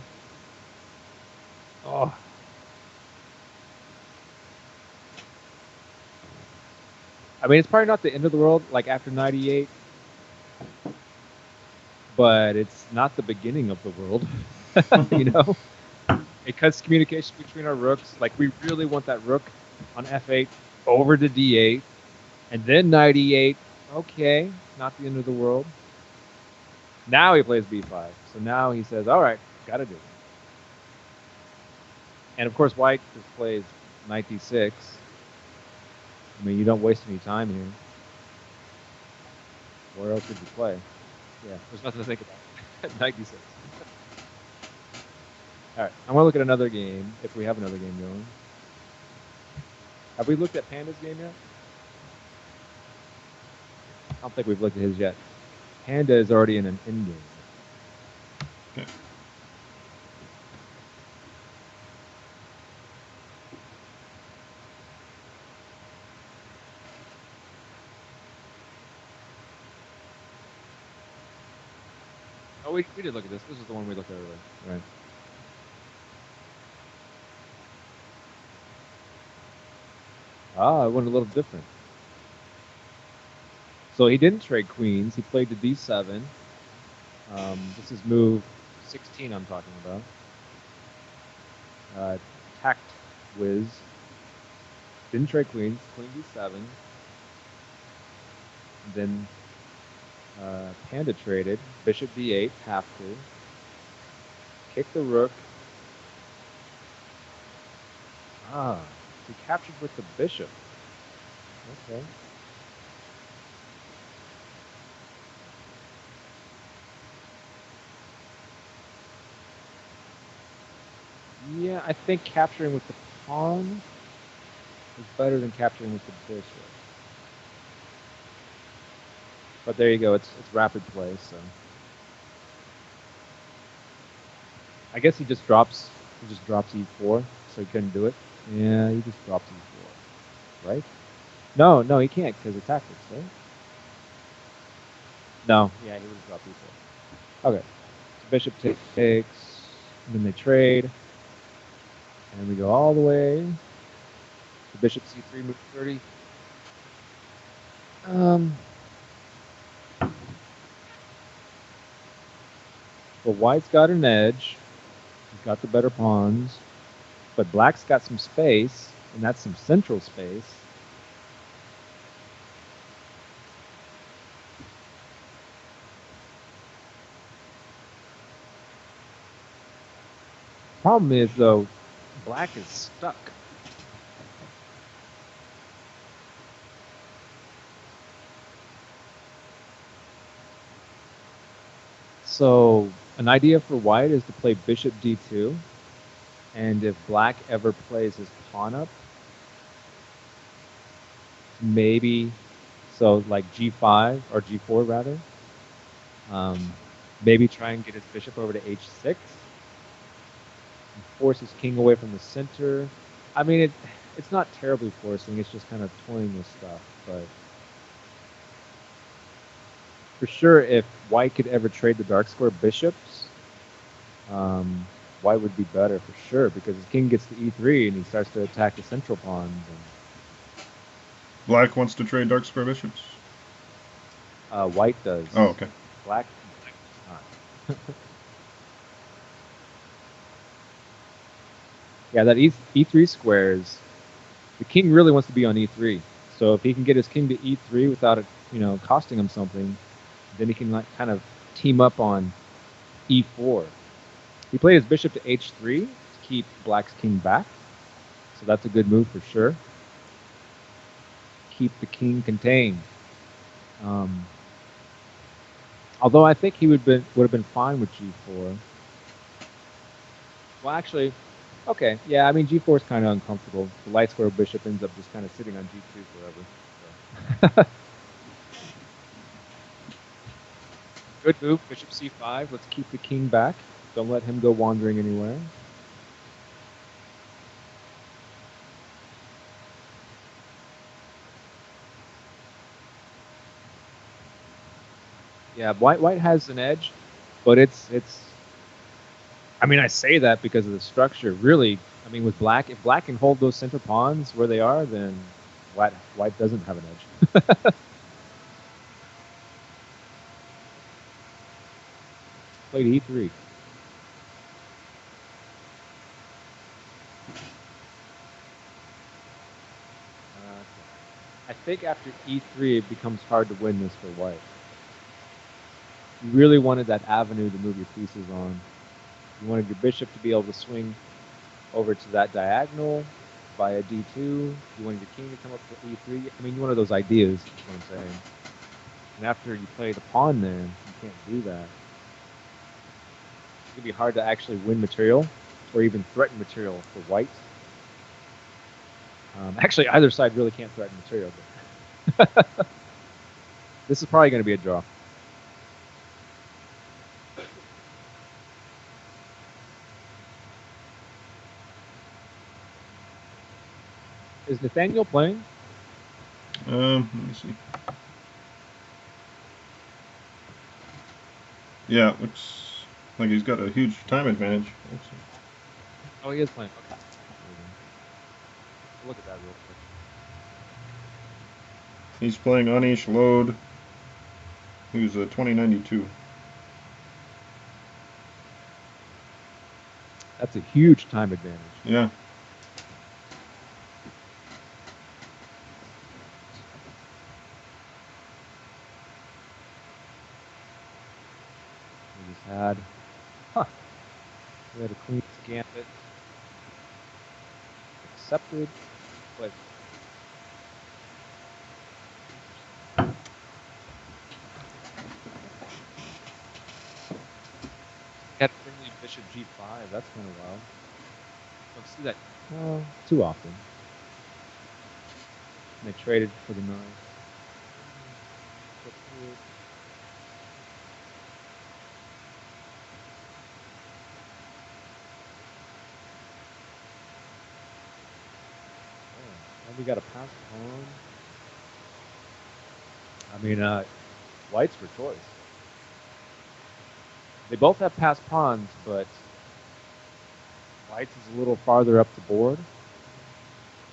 Oh. I mean, it's probably not the end of the world, like after 98, but it's not the beginning of the world, you know? It cuts communication between our rooks. Like, we really want that rook on f8 over to d8, and then 98. Okay, not the end of the world. Now he plays b5. So now he says, all right, got to do it. And, of course, white just plays knight d6. I mean, you don't waste any time here. Where else would you play? Yeah, there's nothing to think about. Knight d6. All right, I'm going to look at another game, if we have another game going. Have we looked at Panda's game yet? I don't think we've looked at his yet. Panda is already in an endgame. Okay. Oh, we did look at this. This is the one we looked at earlier. Right. Ah, it went a little different. So he didn't trade queens. He played to d7. This is move 16 I'm talking about. Tact whiz. Didn't trade queens. Queen d7. And then Panda traded. Bishop d8. Have to. Kick the rook. Ah, he captured with the bishop. Okay. Yeah, I think capturing with the pawn is better than capturing with the bishop. But there you go. It's rapid play, so I guess he just drops e4, so he couldn't do it. Yeah, he just drops e4, right? No, he can't because of tactics, right? No, yeah, he would have dropped e4. Okay, so bishop takes, and then they trade, and we go all the way. The bishop c3 move 30. But white's got an edge. He's got the better pawns. But black's got some space, and that's some central space. Problem is, though, black is stuck. So an idea for white is to play bishop d2, and if black ever plays his pawn up, maybe, so like g5 or g4 rather, maybe try and get his bishop over to h6, and force his king away from the center. I mean, it's not terribly forcing, it's just kind of toying with stuff, but for sure, if white could ever trade the dark square bishops, white would be better for sure, because his king gets to e3 and he starts to attack the central pawns. And Black wants to trade dark square bishops? White does. Oh, okay. Black does not. Yeah, that e3 squares, the king really wants to be on e3. So if he can get his king to e3 without it, costing him something, then he can kind of team up on e4. He played his bishop to h3 to keep black's king back. so that's a good move for sure. Keep the king contained. Although I think he would have been fine with g4. Well, actually, okay, yeah. I mean, g4 is kind of uncomfortable. The light square bishop ends up just kind of sitting on g2 forever. So. Good move, bishop c5. Let's keep the king back. Don't let him go wandering anywhere. Yeah, white has an edge, but it's. I mean, I say that because of the structure. Really, I mean, with black, if black can hold those center pawns where they are, then white doesn't have an edge. Played e3. I think after e3, it becomes hard to win this for white. You really wanted that avenue to move your pieces on. You wanted your bishop to be able to swing over to that diagonal via d2. You wanted your king to come up to e3. I mean, you wanted those ideas, is what I'm saying. And after you play the pawn there, you can't do that. It's going to be hard to actually win material or even threaten material for white. Actually, either side really can't threaten material. But this is probably going to be a draw. Is Nathaniel playing? Let me see. Yeah, looks like he's got a huge time advantage. Oh, he is playing. Okay. Look at that real quick. He's playing Anish Lode, who's a 2092. That's a huge time advantage. Yeah. We just had, we had a queen's gambit accepted, but had early bishop g5. That's kind of wild. Don't see that too often. And they traded for the knight. And we got a pass pawn. I mean, white's for choice. They both have passed pawns, but white's is a little farther up the board.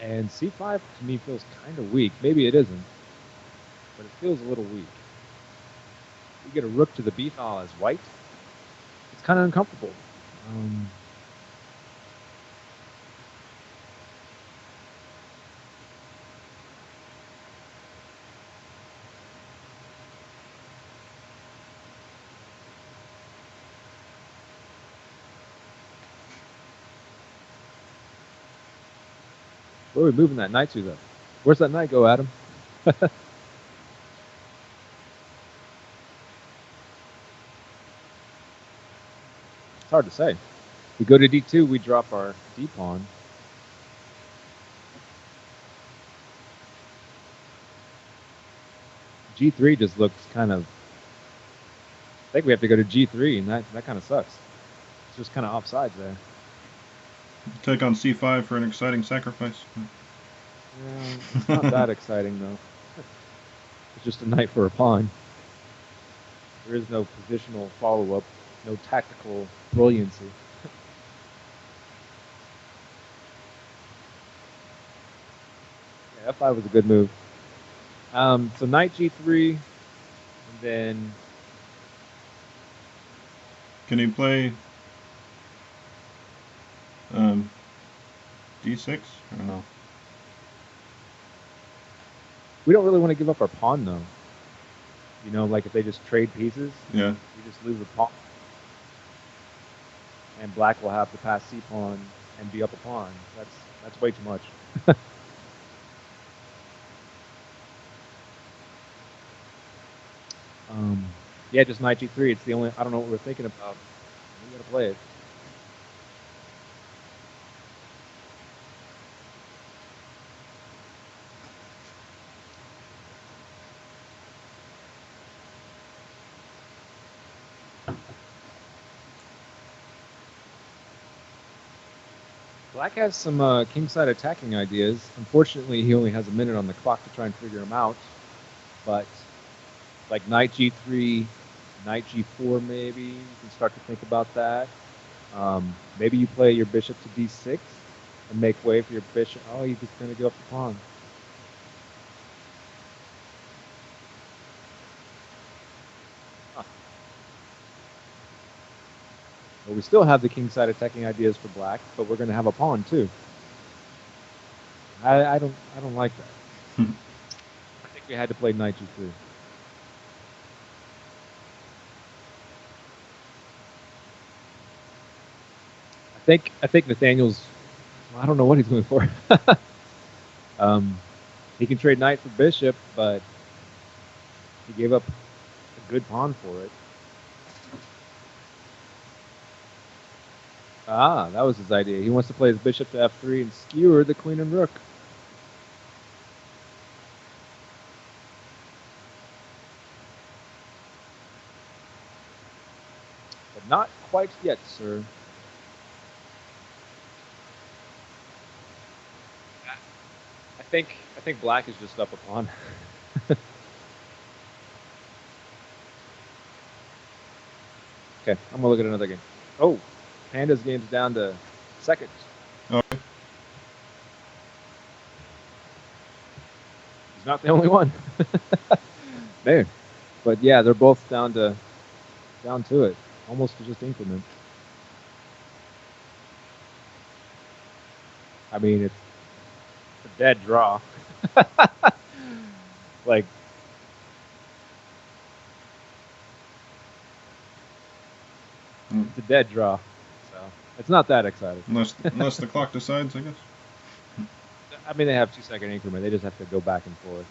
And c5 to me feels kind of weak. Maybe it isn't, but it feels a little weak. You get a rook to the b file as white. It's kind of uncomfortable. Where are we moving that knight to, though? Where's that knight go, Adam? It's hard to say. We go to d2, we drop our d pawn. g3 just looks kind of... I think we have to go to g3, and that kind of sucks. It's just kind of offsides there. Take on c5 for an exciting sacrifice. Yeah, it's not that exciting, though. It's just a knight for a pawn. There is no positional follow-up, no tactical brilliancy. Yeah, f5 was a good move. So knight g3, and then... Can he play d6? I don't know. We don't really want to give up our pawn, though. You know, like if they just trade pieces, Yeah. we just lose the pawn. And black will have to pass c pawn and be up a pawn. That's way too much. Yeah, just knight g3. It's the only. I don't know what we're thinking about. We gotta play it. Black has some kingside attacking ideas. Unfortunately, he only has a minute on the clock to try and figure them out. But like knight g3, knight g4, maybe you can start to think about that. Maybe you play your bishop to d6 and make way for your bishop. Oh, you're just going to give up the pawn. Huh. Well, we still have the kingside attacking ideas for black, but we're going to have a pawn too. I don't like that. I think we had to play knight g3. I think Nathaniel's. I don't know what he's going for. He can trade knight for bishop, but he gave up a good pawn for it. Ah, that was his idea. He wants to play his bishop to f3 and skewer the queen and rook. But not quite yet, sir. I think black is just up a pawn. Okay, I'm gonna look at another game. Oh, Panda's game's down to seconds. Okay. He's not the only one. Man, but yeah, they're both down to it, almost to just increment. I mean, it's a dead draw. Like, it's a dead draw, so it's not that exciting. Unless the clock decides, I guess. I mean, they have 2-second increment. They just have to go back and forth.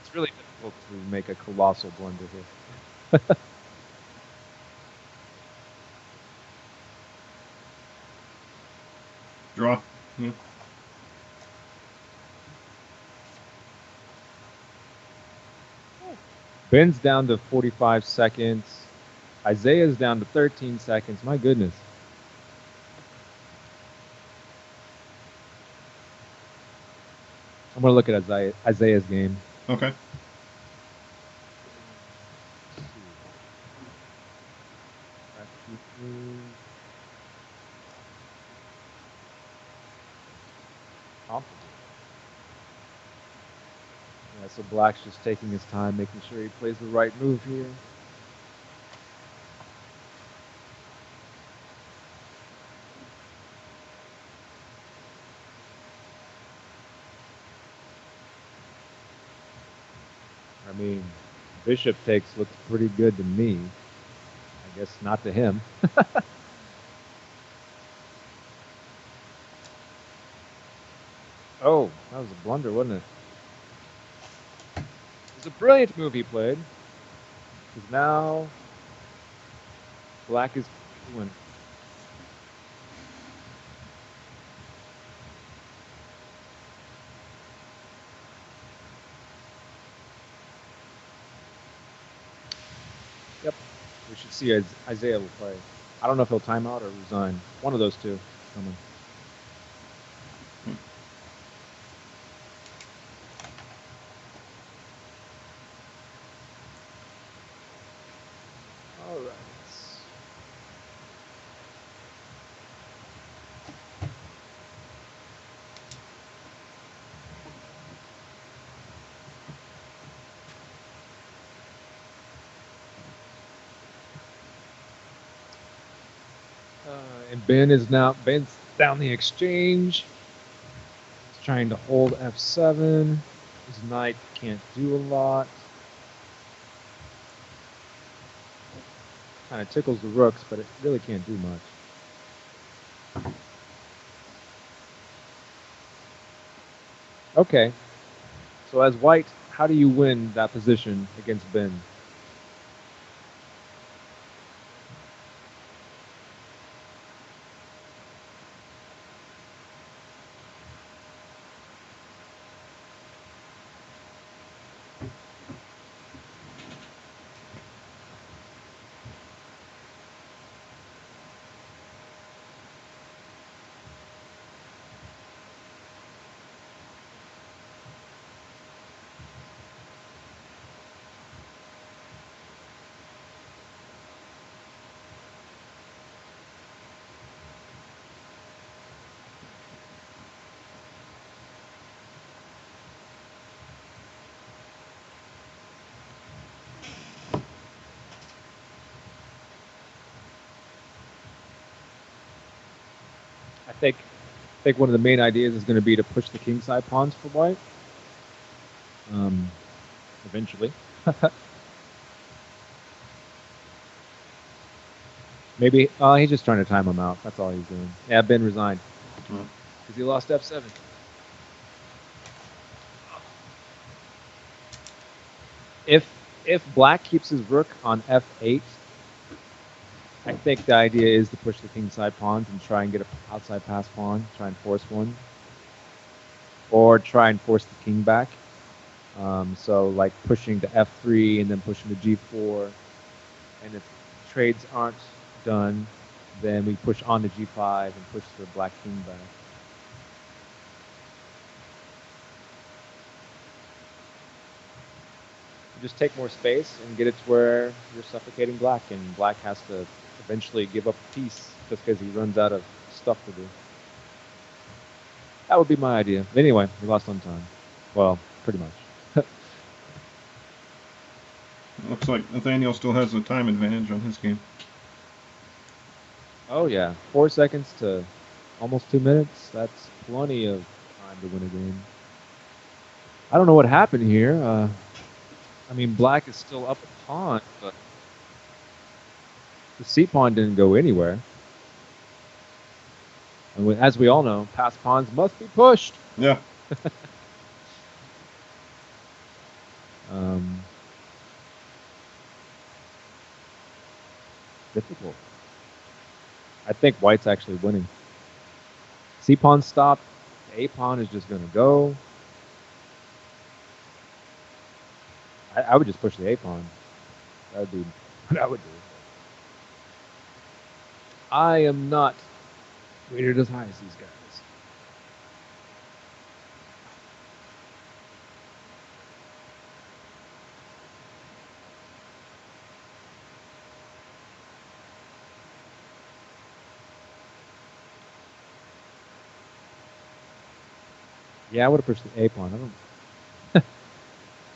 It's really difficult to make a colossal blunder here. Draw. Yeah. Ben's down to 45 seconds. Isaiah's down to 13 seconds. My goodness. I'm going to look at Isaiah's game. Okay. Yeah, so black's just taking his time, making sure he plays the right move here. I mean, bishop takes looks pretty good to me. I guess not to him. Oh, that was a blunder, wasn't it? It was a brilliant move he played. Because now black is winning. Yep. We should see Isaiah will play. I don't know if he'll time out or resign. One of those two is coming. All right. And Ben's down the exchange. He's trying to hold f7. His knight can't do a lot. Kind of tickles the rooks, but it really can't do much. Okay. So as white, how do you win that position against Ben? I think one of the main ideas is going to be to push the king side pawns for white. Eventually. Maybe he's just trying to time him out. That's all he's doing. Yeah, Ben resigned because he lost f7. If black keeps his rook on f8, I think the idea is to push the king side pawns and try and get an outside pass pawn, try and force one, or try and force the king back. So like pushing to f3 and then pushing to g4, and if trades aren't done, then we push on to g5 and push the black king back. You just take more space and get it to where you're suffocating black, and black has to eventually give up a piece just because he runs out of stuff to do. That would be my idea. Anyway, we lost on time. Well, pretty much. Looks like Nathaniel still has a time advantage on his game. Oh yeah, 4 seconds to almost 2 minutes. That's plenty of time to win a game. I don't know what happened here. I mean, black is still up a pawn, but the c pawn didn't go anywhere. And as we all know, passed pawns must be pushed. Yeah. Difficult. I think white's actually winning. C pawn stopped. The A pawn is just going to go. I would just push the A pawn. That would be what I would do. I am not rated as high as these guys. Yeah, I would have pushed the A pawn. I don't.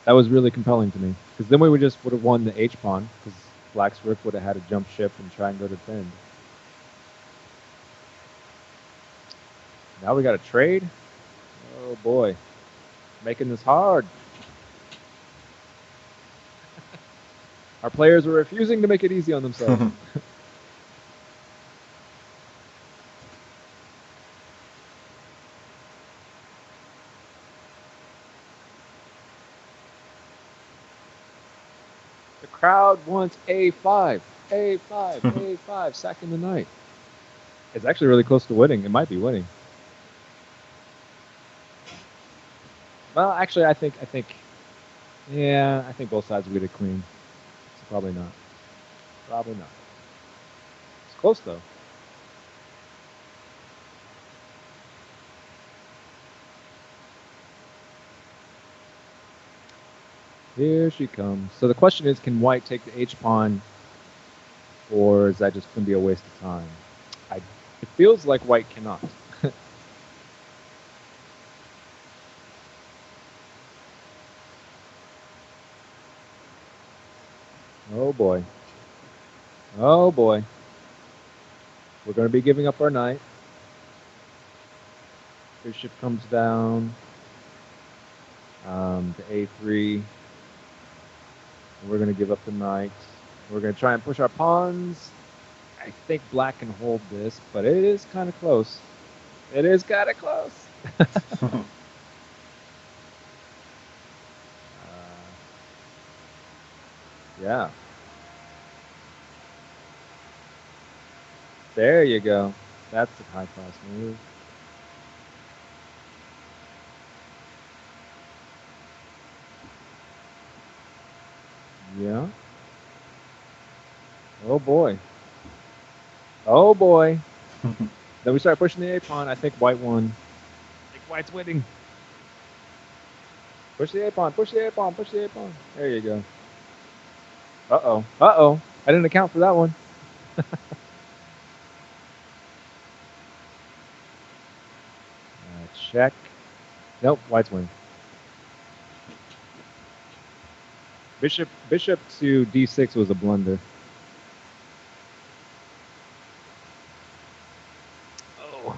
That was really compelling to me, because then we would have won the H pawn, because black's rook would have had to jump ship and try and go to defend. Now we got a trade. Oh boy, making this hard. Our players are refusing to make it easy on themselves. The crowd wants A5, A5, A5, sacking the knight. It's actually really close to winning. It might be winning. Well, actually, I think both sides will get a queen. So probably not. Probably not. It's close though. Here she comes. So the question is, can white take the H pawn, or is that just going to be a waste of time? It feels like white cannot. Oh boy. Oh boy. We're going to be giving up our knight. Bishop comes down to A3. And we're going to give up the knight. We're going to try and push our pawns. I think black can hold this, but it is kind of close. It is kind of close. Yeah. There you go. That's a high-class move. Yeah. Oh boy. Oh boy. Then we start pushing the A-pawn. I think white won. I think white's winning. Push the A-pawn, push the A-pawn, push the A-pawn. There you go. Uh-oh. Uh-oh. I didn't account for that one. Check. Nope, white's winning. Bishop to D6 was a blunder. Oh.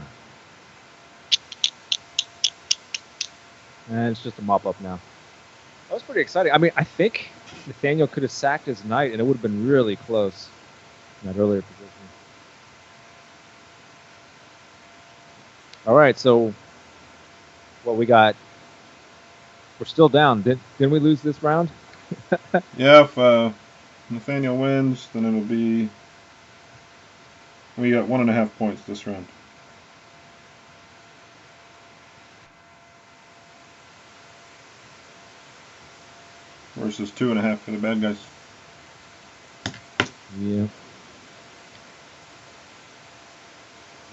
And it's just a mop up now. That was pretty exciting. I mean, I think Nathaniel could have sacked his knight, and it would have been really close in that earlier position. All right, so what we got? We're still down. Didn't we lose this round? Yeah, if Nathaniel wins, then it'll be. We got 1.5 points this round. Versus 2.5 for the bad guys. Yeah.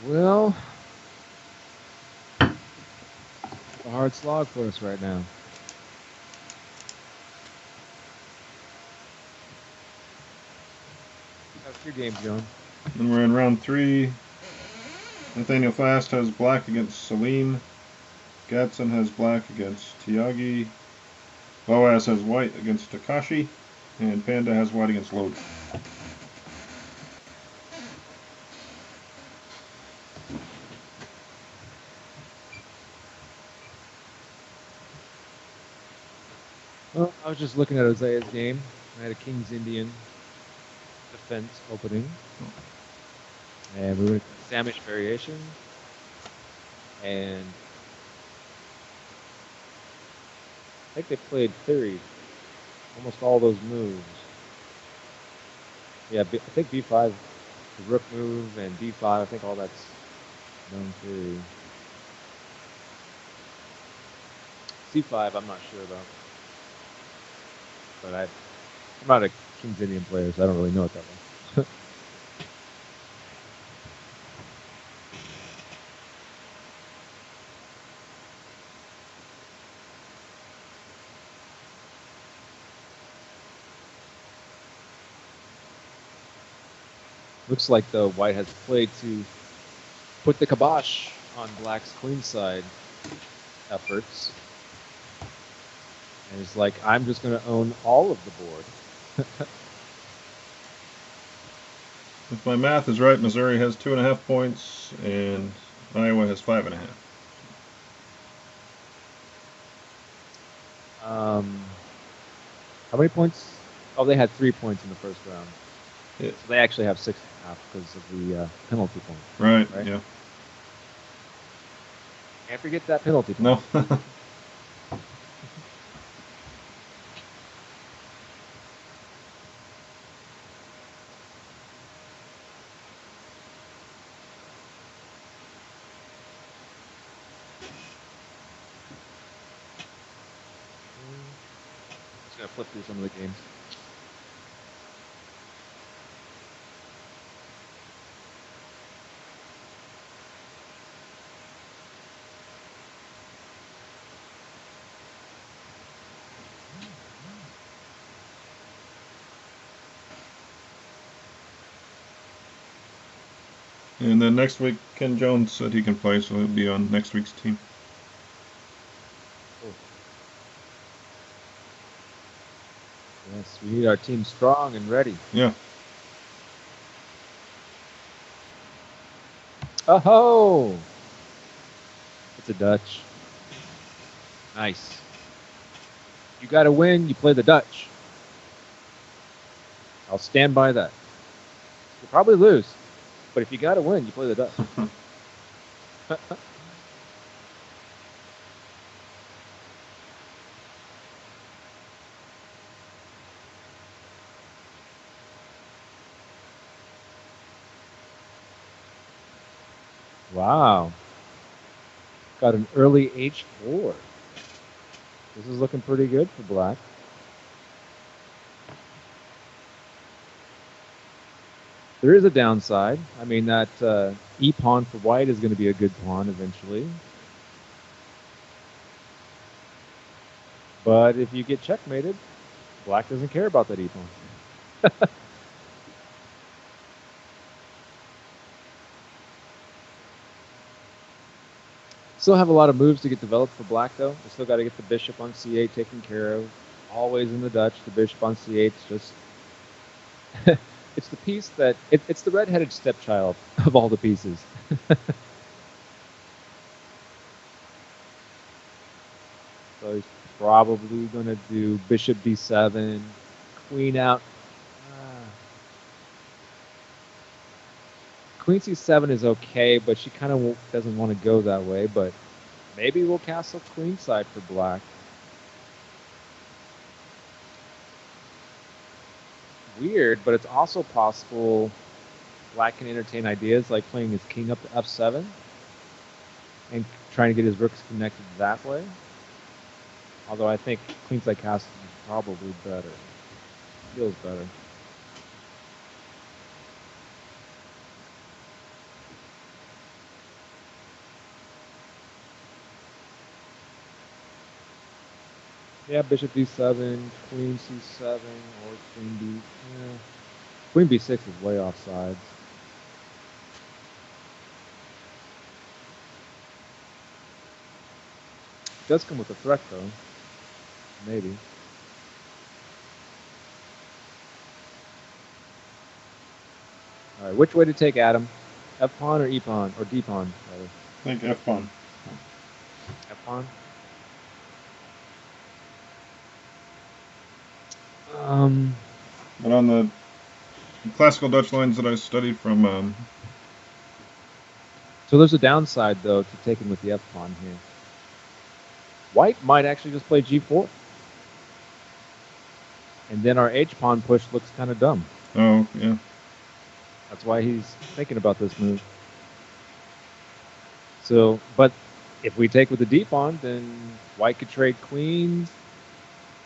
Well, it's a hard slog for us right now. How's your game going? And we're in round 3. Nathaniel Fast has black against Celine. Gadson has black against Tiagi. Boaz has white against Takashi. And Panda has white against Load. Well, I was just looking at Isaiah's game. I had a King's Indian defense opening. And we went Samish variation. And I think they played third. Almost all those moves. Yeah, I think B5, the rook move, and D5, I think all that's known theory. C5, I'm not sure about. But I'm not a King's Indian player, so I don't really know it that well. Looks like the white has played to put the kibosh on black's queenside efforts. And it's like, I'm just going to own all of the board. If my math is right, Missouri has 2.5 points and Iowa has 5.5. How many points? Oh, they had 3 points in the first round. Yeah. So they actually have 6.5 because of the penalty point. Right, yeah. Can't forget that penalty point. No. Just going to flip through some of the games. And then next week, Ken Jones said he can play, so he'll be on next week's team. Cool. Yes, we need our team strong and ready. Yeah. Oh-ho! It's a Dutch. Nice. You got to win, you play the Dutch. I'll stand by that. You'll probably lose. But if you got to win, you play the Dutch. Wow. Got an early H4. This is looking pretty good for black. There is a downside. I mean, that E pawn for white is going to be a good pawn eventually. But if you get checkmated, black doesn't care about that E pawn. Still have a lot of moves to get developed for black, though. We still got to get the bishop on c8 taken care of. Always in the Dutch, the bishop on c8 is just... it's the piece that... it's the red-headed stepchild of all the pieces. So he's probably going to do bishop d7, queen out. Queen c7 is okay, but she kind of doesn't want to go that way. But maybe we'll castle queenside for black. Weird, but it's also possible black can entertain ideas like playing his king up to f7 and trying to get his rooks connected that way. Although I think queenside castle is probably better. Feels better. Yeah, bishop d7, queen c7, or queen b. Yeah. Queen b6 is way off sides. It does come with a threat, though. Maybe. All right, which way to take Adam? F pawn or E pawn or D pawn? Rather. I think F pawn. F pawn. But on the classical Dutch lines that I studied from... So there's a downside, though, to taking with the F pawn here. White might actually just play G4. And then our H pawn push looks kind of dumb. Oh, yeah. That's why he's thinking about this move. So, but if we take with the D pawn, then white could trade queens,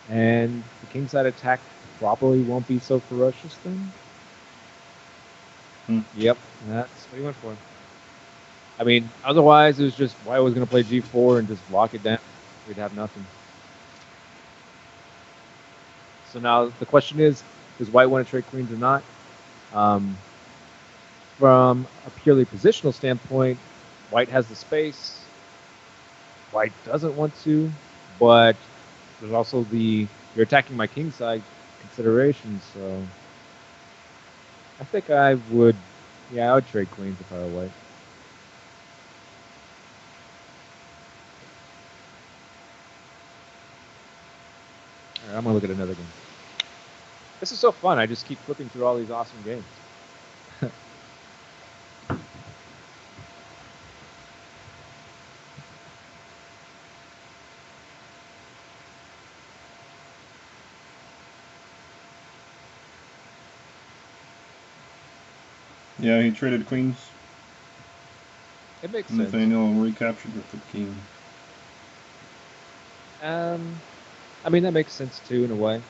and the kingside attack probably won't be so ferocious then. Yep, that's what he went for. I mean, otherwise it was just white was going to play G4 and just lock it down. We'd have nothing. So now the question is, does white want to trade queens or not? From a purely positional standpoint, white has the space. White doesn't want to, but there's also the you're attacking my king side consideration. So I think I would, yeah, I would trade queens if I were white. All right, I'm gonna look at another game. This is so fun. I just keep flipping through all these awesome games. Yeah, he traded queens. It makes sense. Nathaniel recaptured with the king. I mean, that makes sense too, in a way.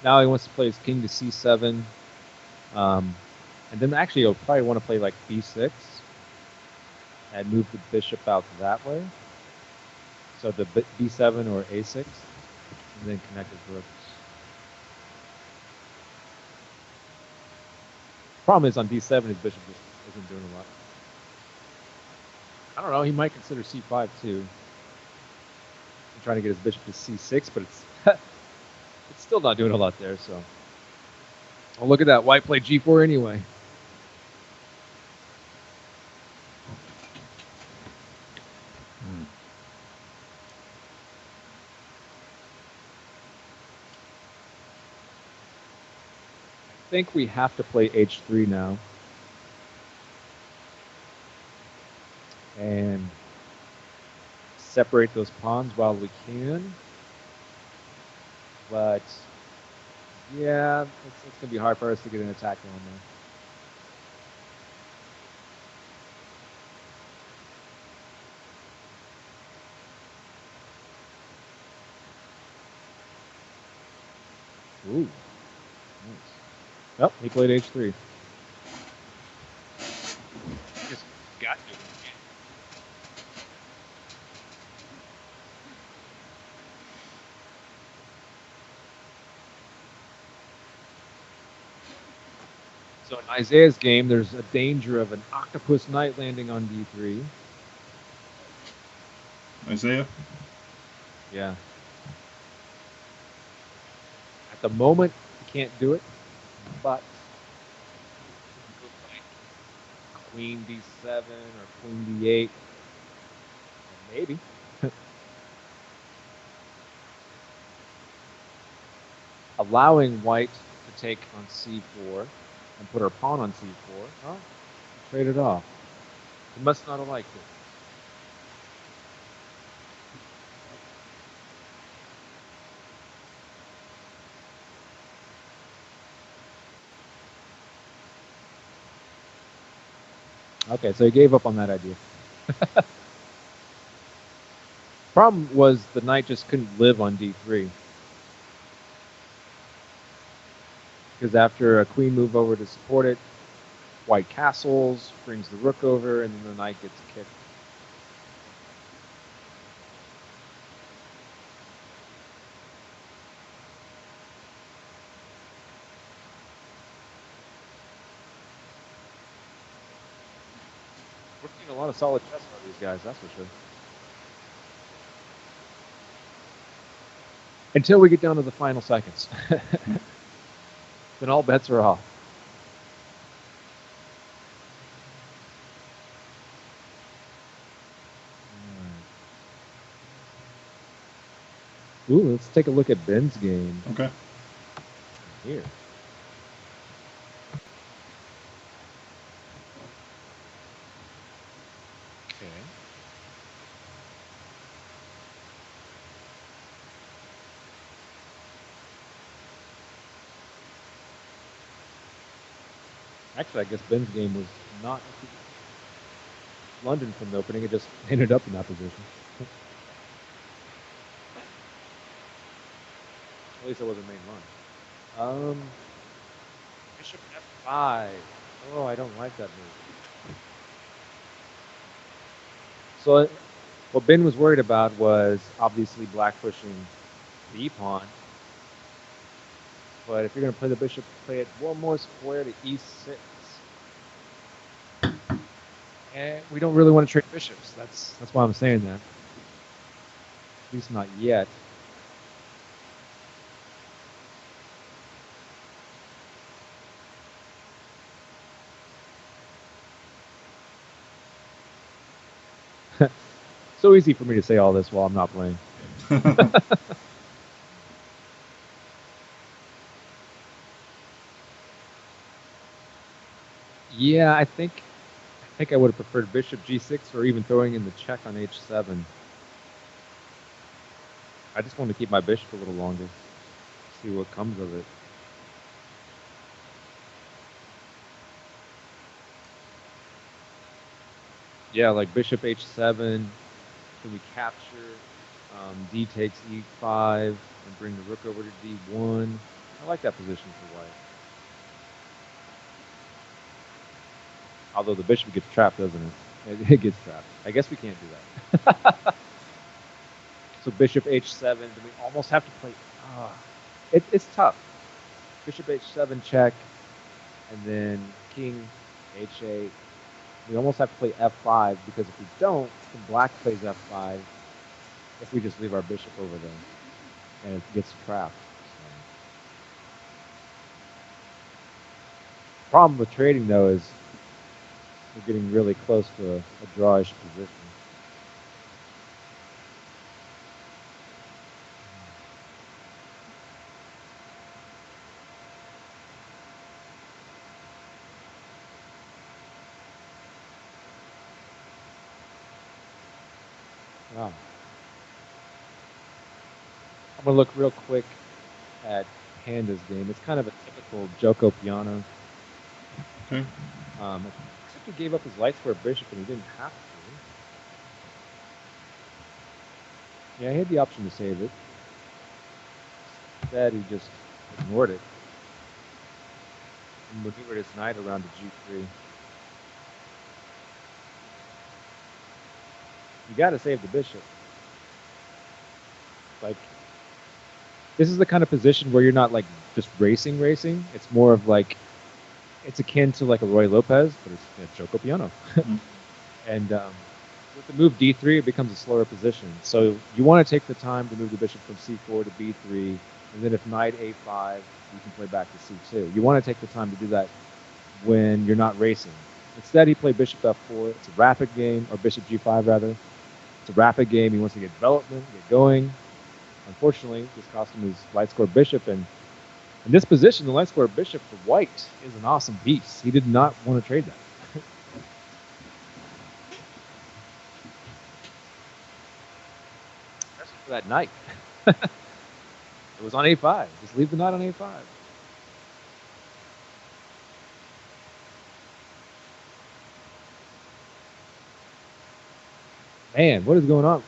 Now he wants to play his king to c7. And then actually he'll probably want to play like b6 and move the bishop out that way. So the b7 or a6, and then connect his rooks. Problem is on d7 his bishop just isn't doing a lot. I don't know, he might consider c5 too. I'm trying to get his bishop to c6, but it's it's still not doing a lot there, so. Oh, look at that. White played g4 anyway. I think we have to play h3 now. and separate those pawns while we can. But yeah, it's gonna be hard for us to get an attack going there. Ooh, nice. Oh, he played H3. Just got to. So in Isaiah's game, there's a danger of an octopus knight landing on D3. Isaiah? Yeah. At the moment, you can't do it, but Queen D7 or Queen D8, maybe. Allowing white to take on C4 and put her pawn on C4. Oh, trade it off. He must not have liked it. Okay, so he gave up on that idea. Problem was the knight just couldn't live on D3. Because after a queen move over to support it, white castles, brings the rook over, and then the knight gets kicked. We're seeing a lot of solid chess out of these guys, that's for sure. Until we get down to the final seconds. Then all bets are off. Ooh, let's take a look at Ben's game. Okay. Here. Okay. Actually, I guess Ben's game was not London from the opening. It just ended up in that position. At least it wasn't main line. Bishop F5. Oh, I don't like that move. So what Ben was worried about was obviously black pushing the e-pawn. But if you're going to play the bishop, play it one more square to e6. And we don't really want to trade bishops. That's why I'm saying that. At least not yet. So easy for me to say all this while I'm not playing. Yeah, I think I would have preferred bishop g6 or even throwing in the check on h7. I just want to keep my bishop a little longer. See what comes of it. Yeah, like bishop h7. Can we capture? D takes e5 and bring the rook over to d1. I like that position for white. Although the bishop gets trapped, doesn't it? It gets trapped. I guess we can't do that. So bishop h7. Do we almost have to play? It's tough. Bishop h7 check, and then king h8. We almost have to play f5 because if we don't, then black plays f5. If we just leave our bishop over there, and it gets trapped. So. Problem with trading though is we're getting really close to a drawish position. Wow. I'm gonna look real quick at Panda's game. It's kind of a typical Joko Piano. Okay. Except he gave up his light square bishop and he didn't have to. Yeah, he had the option to save it. Instead, he just ignored it and maneuvered his knight around to g3. You got to save the bishop. Like, this is the kind of position where you're not like just racing. It's more of like, it's akin to like a Roy Lopez, but it's Joko Piano. And with the move d3, it becomes a slower position. So you want to take the time to move the bishop from c4 to b3, and then if knight a5, you can play back to c2. You want to take the time to do that when you're not racing. Instead, he played bishop f4. It's a rapid game, or bishop g5 rather. It's a rapid game. He wants to get development, get going. Unfortunately, this cost him his light square bishop, and in this position, the light square bishop for white is an awesome piece. He did not want to trade that. Especially for that knight. It was on a5. Just leave the knight on a5. Man, what is going on?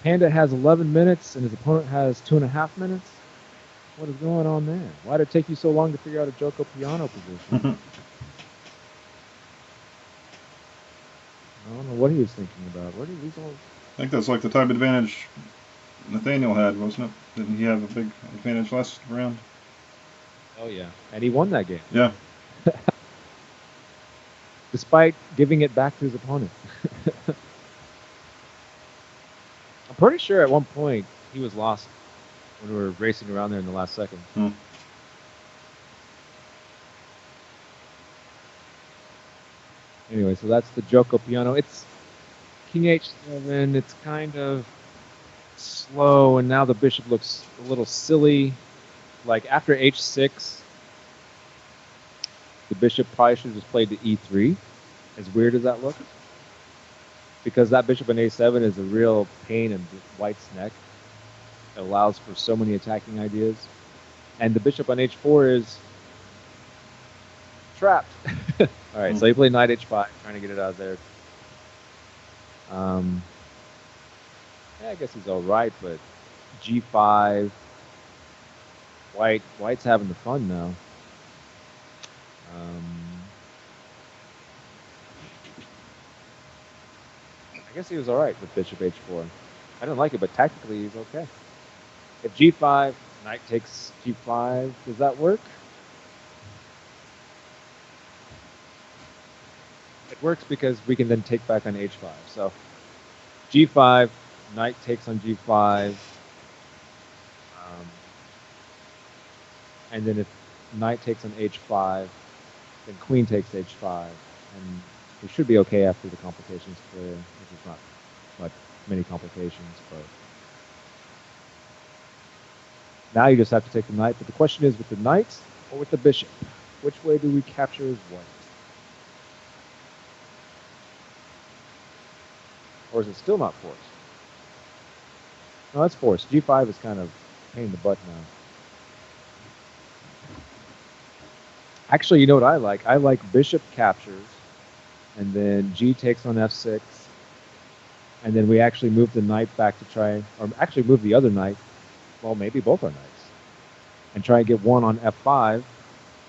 Panda has 11 minutes, and his opponent has 2.5 minutes. What is going on there? Why did it take you so long to figure out a Joko Piano position? I don't know what he was thinking about. Where did these all... I think that's like the type of advantage Nathaniel had, wasn't it? Didn't he have a big advantage last round? Oh, yeah. And he won that game. Yeah. Despite giving it back to his opponent. I'm pretty sure at one point he was lost when we were racing around there in the last second. Anyway, so that's the Joko Piano. It's King H7. It's kind of slow, and now the bishop looks a little silly. Like after H6, the bishop probably should have just played to E3, as weird as that looks. Because that bishop in A7 is a real pain in white's neck. It allows for so many attacking ideas. And the bishop on H4 is trapped. All right, so he played knight H5, trying to get it out of there. Yeah, I guess he's all right, but G5. White's having the fun now. I guess he was all right with bishop H4. I didn't like it, but tactically he's okay. If G5, knight takes G5, does that work? It works because we can then take back on H5. So G5, knight takes on G5. And then if knight takes on H5, then queen takes H5. And we should be okay after the complications clear, which is not many complications, but now you just have to take the knight. But the question is, with the knight or with the bishop, which way do we capture his white? Or is it still not forced? No, that's forced. G5 is kind of a pain in the butt now. Actually, you know what I like? I like bishop captures, and then G takes on F6, and then we actually move the knight back to try, or actually move the other knight, well, maybe both our knights, and try and get one on F5,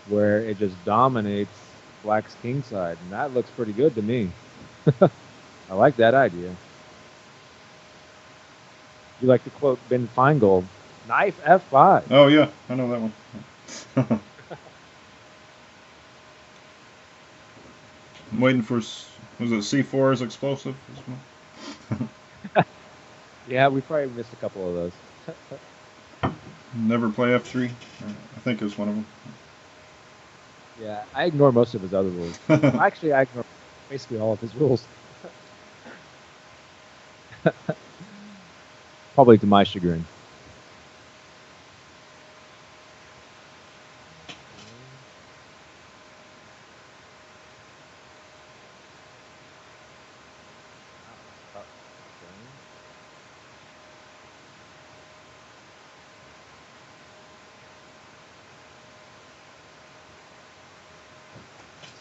where it just dominates black's king side, and that looks pretty good to me. I like that idea. You like to quote Ben Feingold, knife F5. Oh, yeah, I know that one. I'm waiting for, was it C4 is explosive as well? Yeah, we probably missed a couple of those. Never play F3, I think is one of them. Yeah, I ignore most of his other rules. Actually, I ignore basically all of his rules. Probably to my chagrin.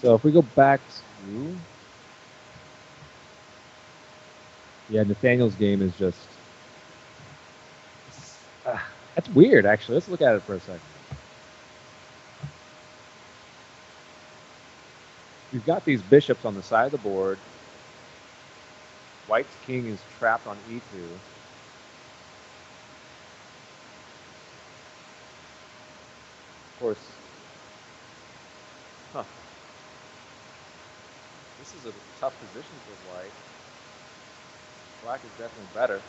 So if we go back to... Yeah, Nathaniel's game is just... that's weird, actually. Let's look at it for a second. We've got these bishops on the side of the board. White's king is trapped on e2. Of course. Huh. This is a tough position for White. Black is definitely better.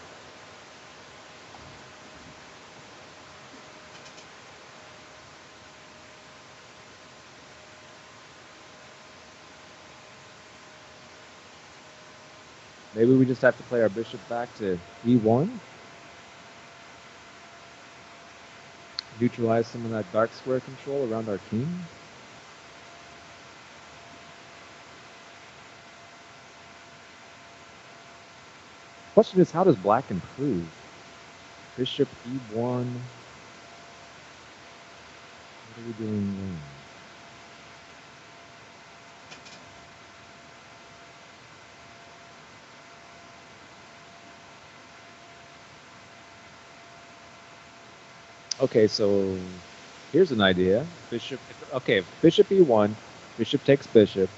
Maybe we just have to play our bishop back to e1. Neutralize some of that dark square control around our king. Question is, how does black improve? Bishop e1. What are we doing now? Okay, so here's an idea. Bishop, okay, bishop e1, bishop takes bishop,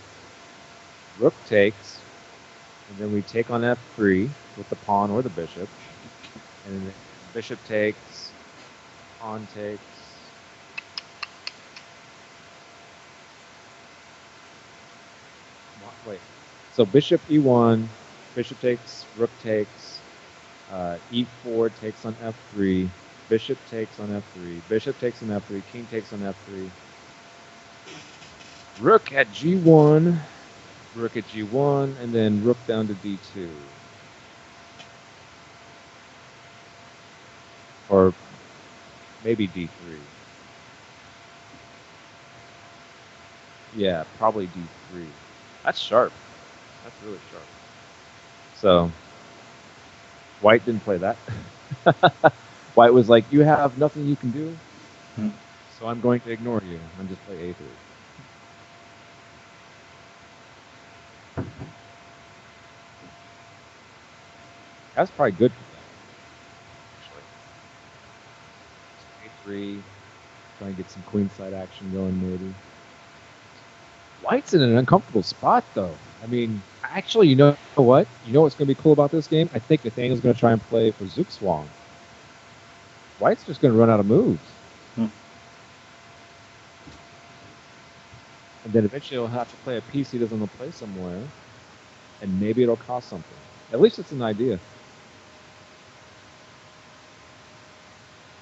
rook takes, and then we take on f3 with the pawn or the bishop, and then bishop takes, pawn takes. Wait, so bishop e1, bishop takes, rook takes, e4 takes on f3, bishop takes on f3, bishop takes on f3, king takes on f3, rook at g1, rook at g1, and then rook down to d2. Or maybe d3. Yeah, probably d3. That's sharp. That's really sharp. So, White didn't play that. White was like, you have nothing you can do, so I'm going to ignore you and just play a3. That's probably good for them, actually. A3, try and get some queenside action going, maybe. White's in an uncomfortable spot, though. I mean, actually, you know what? You know what's going to be cool about this game? I think Nathaniel's going to try and play for Zugzwang. White's just going to run out of moves. And then eventually he'll have to play a piece he doesn't want to play somewhere. And maybe it'll cost something. At least it's an idea.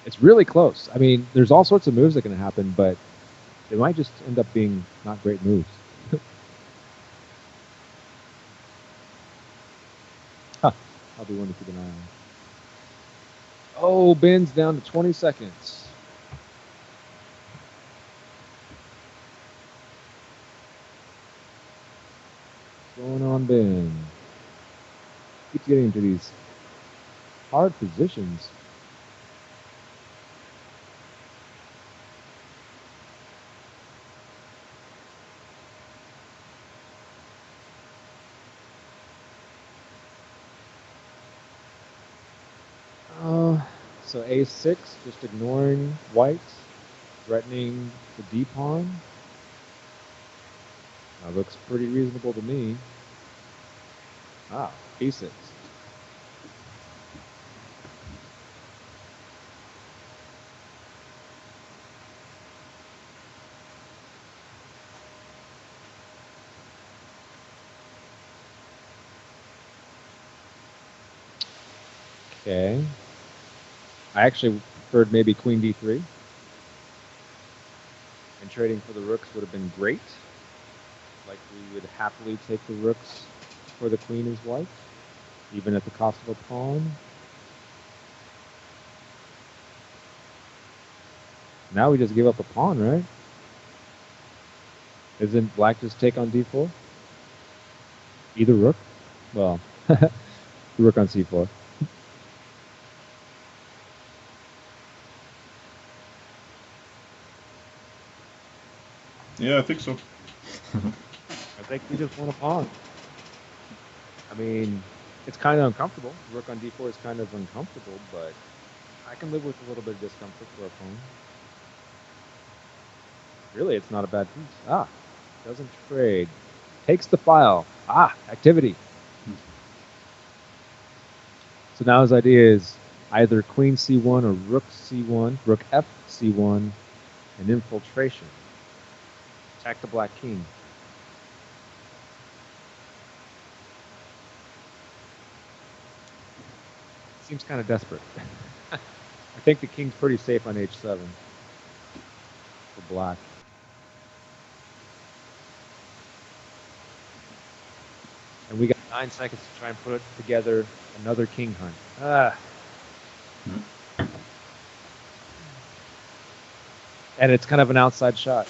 It's really close. I mean, there's all sorts of moves that can happen, but they might just end up being not great moves. I'll be one to keep an eye on. Oh, Ben's down to 20 seconds. What's going on, Ben? Keeps getting into these hard positions. So a6, just ignoring white, threatening the d-pawn. That looks pretty reasonable to me. Ah, b6. Okay. I actually preferred maybe queen d3. And trading for the rooks would have been great. Like, we would happily take the rooks for the queen as white, even at the cost of a pawn. Now we just give up a pawn, right? Isn't black just take on d4? Either rook? Well, rook on c4. Yeah, I think so. think we just won a pawn. I mean, it's kind of uncomfortable. Rook on d4 is kind of uncomfortable, but I can live with a little bit of discomfort for a pawn. Really, it's not a bad piece. Ah, doesn't trade. Takes the file. Ah, activity. So now his idea is either queen c1 or rook c1, rook f c1, and infiltration. Attack the black king. Seems kind of desperate. I think the king's pretty safe on h7 for black. And we got 9 seconds to try and put together another king hunt. Ah. And it's kind of an outside shot.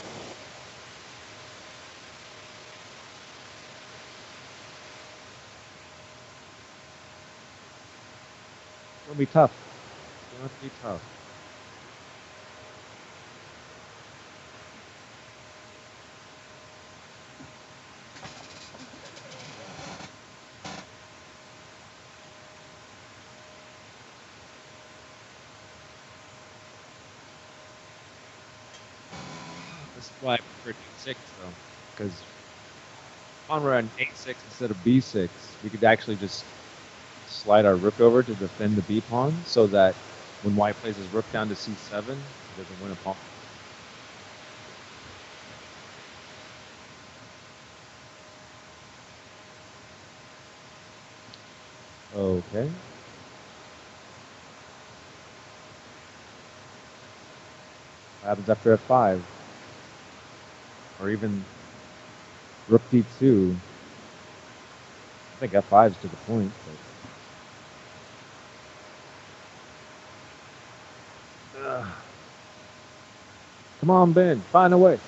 It's going to be tough. It's going to be tough. This is why I prefer d6 though, because on we're on a6 instead of b6, we could actually just slide our rook over to defend the b pawn, so that when white plays his rook down to c7, he doesn't win a pawn. Okay. What happens after f5? Or even rook d2. I think f5 is to the point. But... Come on, Ben. Find a way.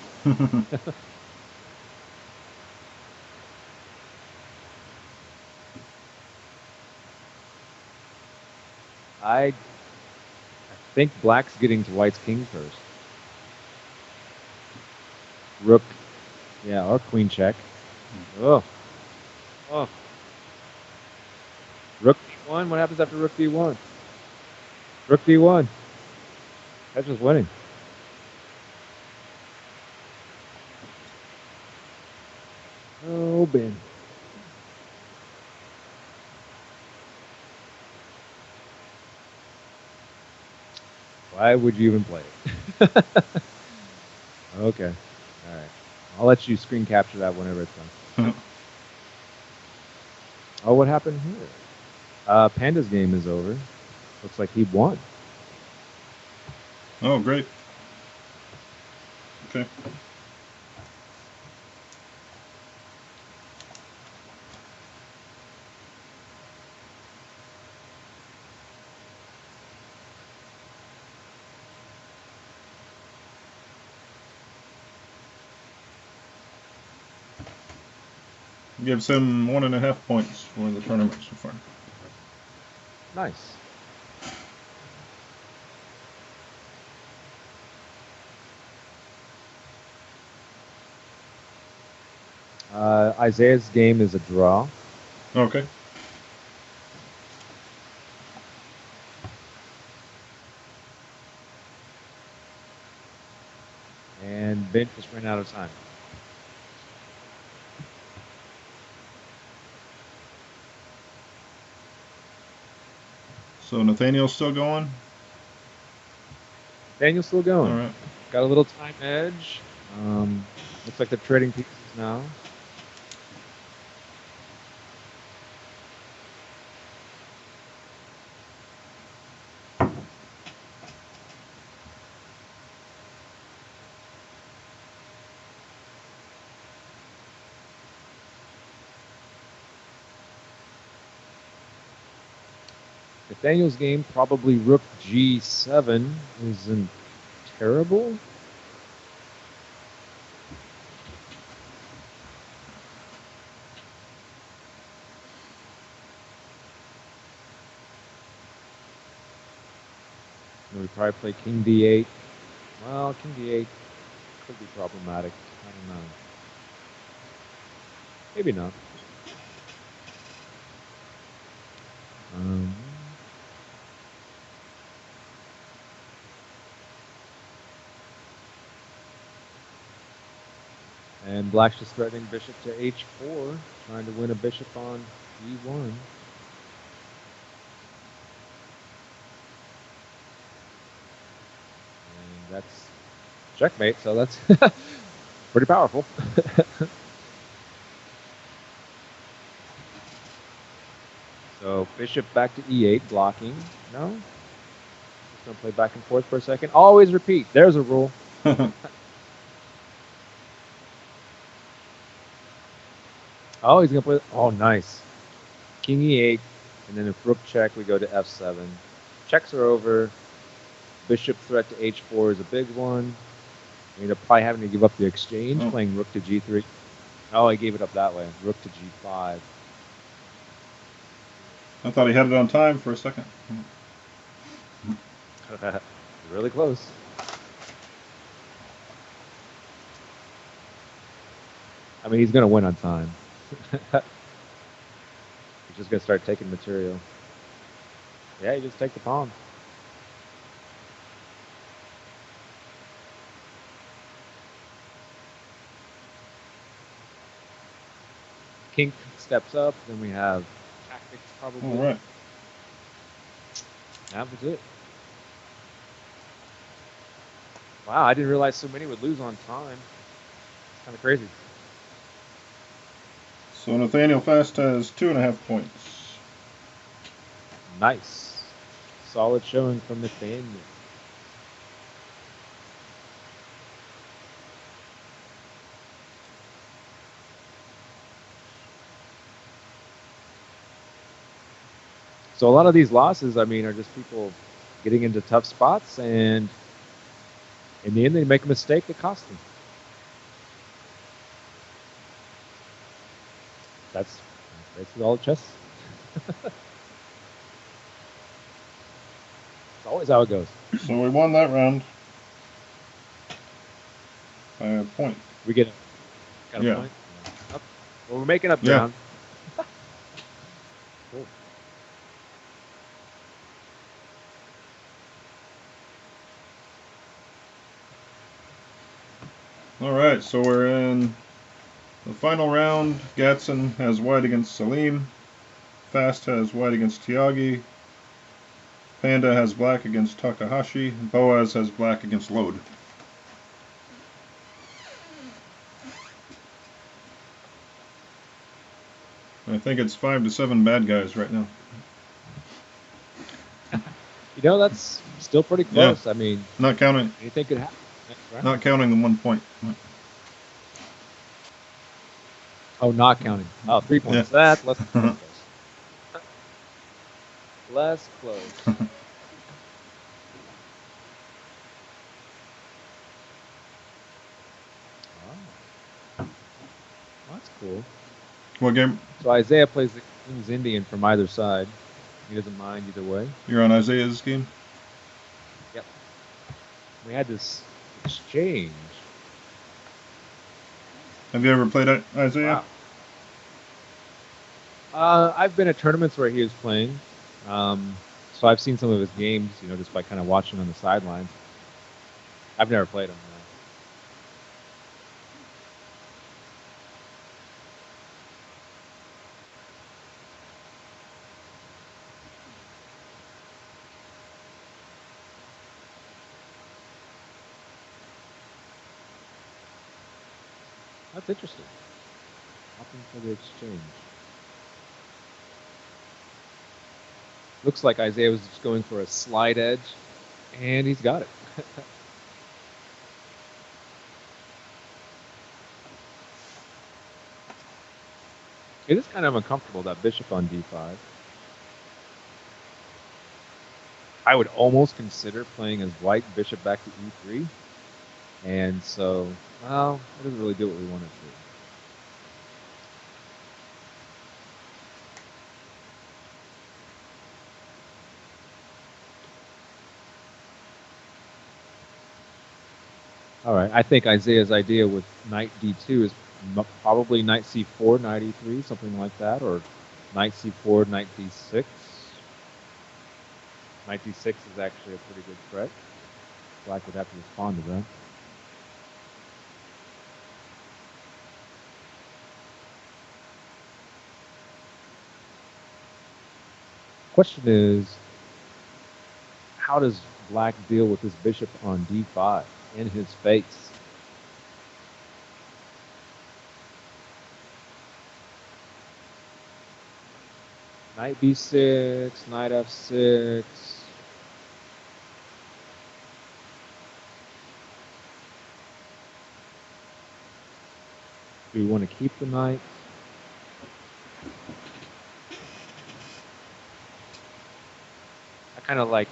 I think black's getting to white's king first. Rook, yeah, or queen check. Oh, oh. Rook d1. What happens after rook d1? Rook d1. That's just winning. Oh, Ben. Why would you even play it? Okay. All right. I'll let you screen capture that whenever it's done. Oh, what happened here? Panda's game is over. Looks like he won. Oh, great. Okay. Gives him 1.5 points for the tournament so far. Nice. Isaiah's game is a draw. Okay. And Ben just ran out of time. So Nathaniel's still going? Daniel's still going. All right. Got a little time edge. Looks like they're trading pieces now. Nathaniel's game, probably rook g7, isn't terrible. We probably play king d8. Well, king d8 could be problematic. I don't know. Maybe not. And black's just threatening bishop to h4, trying to win a bishop on e1. And that's checkmate, so that's pretty powerful. So bishop back to e8, blocking. No? Just going to play back and forth for a second. Always repeat. There's a rule. Oh, he's going to play. Oh, nice. King e8. And then if rook check, we go to f7. Checks are over. Bishop threat to h4 is a big one. We end up probably having to give up the exchange, playing rook to g3. Oh, he gave it up that way. Rook to g5. I thought he had it on time for a second. Really close. I mean, he's going to win on time. He's just going to start taking material. Yeah, you just take the pawn. King steps up, then we have tactics probably. All right. That was it. Wow, I didn't realize so many would lose on time. It's kind of crazy. So Nathaniel Fast has 2.5 points. Nice. Solid showing from Nathaniel. So a lot of these losses, I mean, are just people getting into tough spots, and in the end, they make a mistake that costs them. That's basically all chess. It's always how it goes. So we won that round by a point. We got a point? Up. Well, we're making up ground. Cool. All right, so we're in the final round. Gadson has white against Salim. Fast has white against Tyagi. Panda has black against Takahashi. Boaz has black against Load. I think it's 5 to 7 bad guys right now. You know, that's still pretty close. Yeah. I mean, not counting. Anything could happen. Right? Not counting the 1 point. Oh, not counting. Oh, 3 points. Yeah. That's less close. Less close. Oh. That's cool. What game? So Isaiah plays the King's Indian from either side. He doesn't mind either way. You're on Isaiah's game? Yep. We had this exchange. Have you ever played Isaiah? Wow. I've been at tournaments where he was playing. So I've seen some of his games, you know, just by kind of watching on the sidelines. I've never played him. That's interesting. Opting for the exchange. Looks like Isaiah was just going for a slide edge, and he's got it. It is kind of uncomfortable, that bishop on d5. I would almost consider playing as white bishop back to e3. And so, well, it doesn't really do what we want it to. All right, I think Isaiah's idea with knight d2 is Probably knight c4, knight e3, something like that, or knight c4, knight d6. Knight d6 is actually a pretty good threat. Black would have to respond to that. Question is, how does Black deal with his bishop on d5 in his face? Knight b6, knight f6. Do we want to keep the knight? I kind of like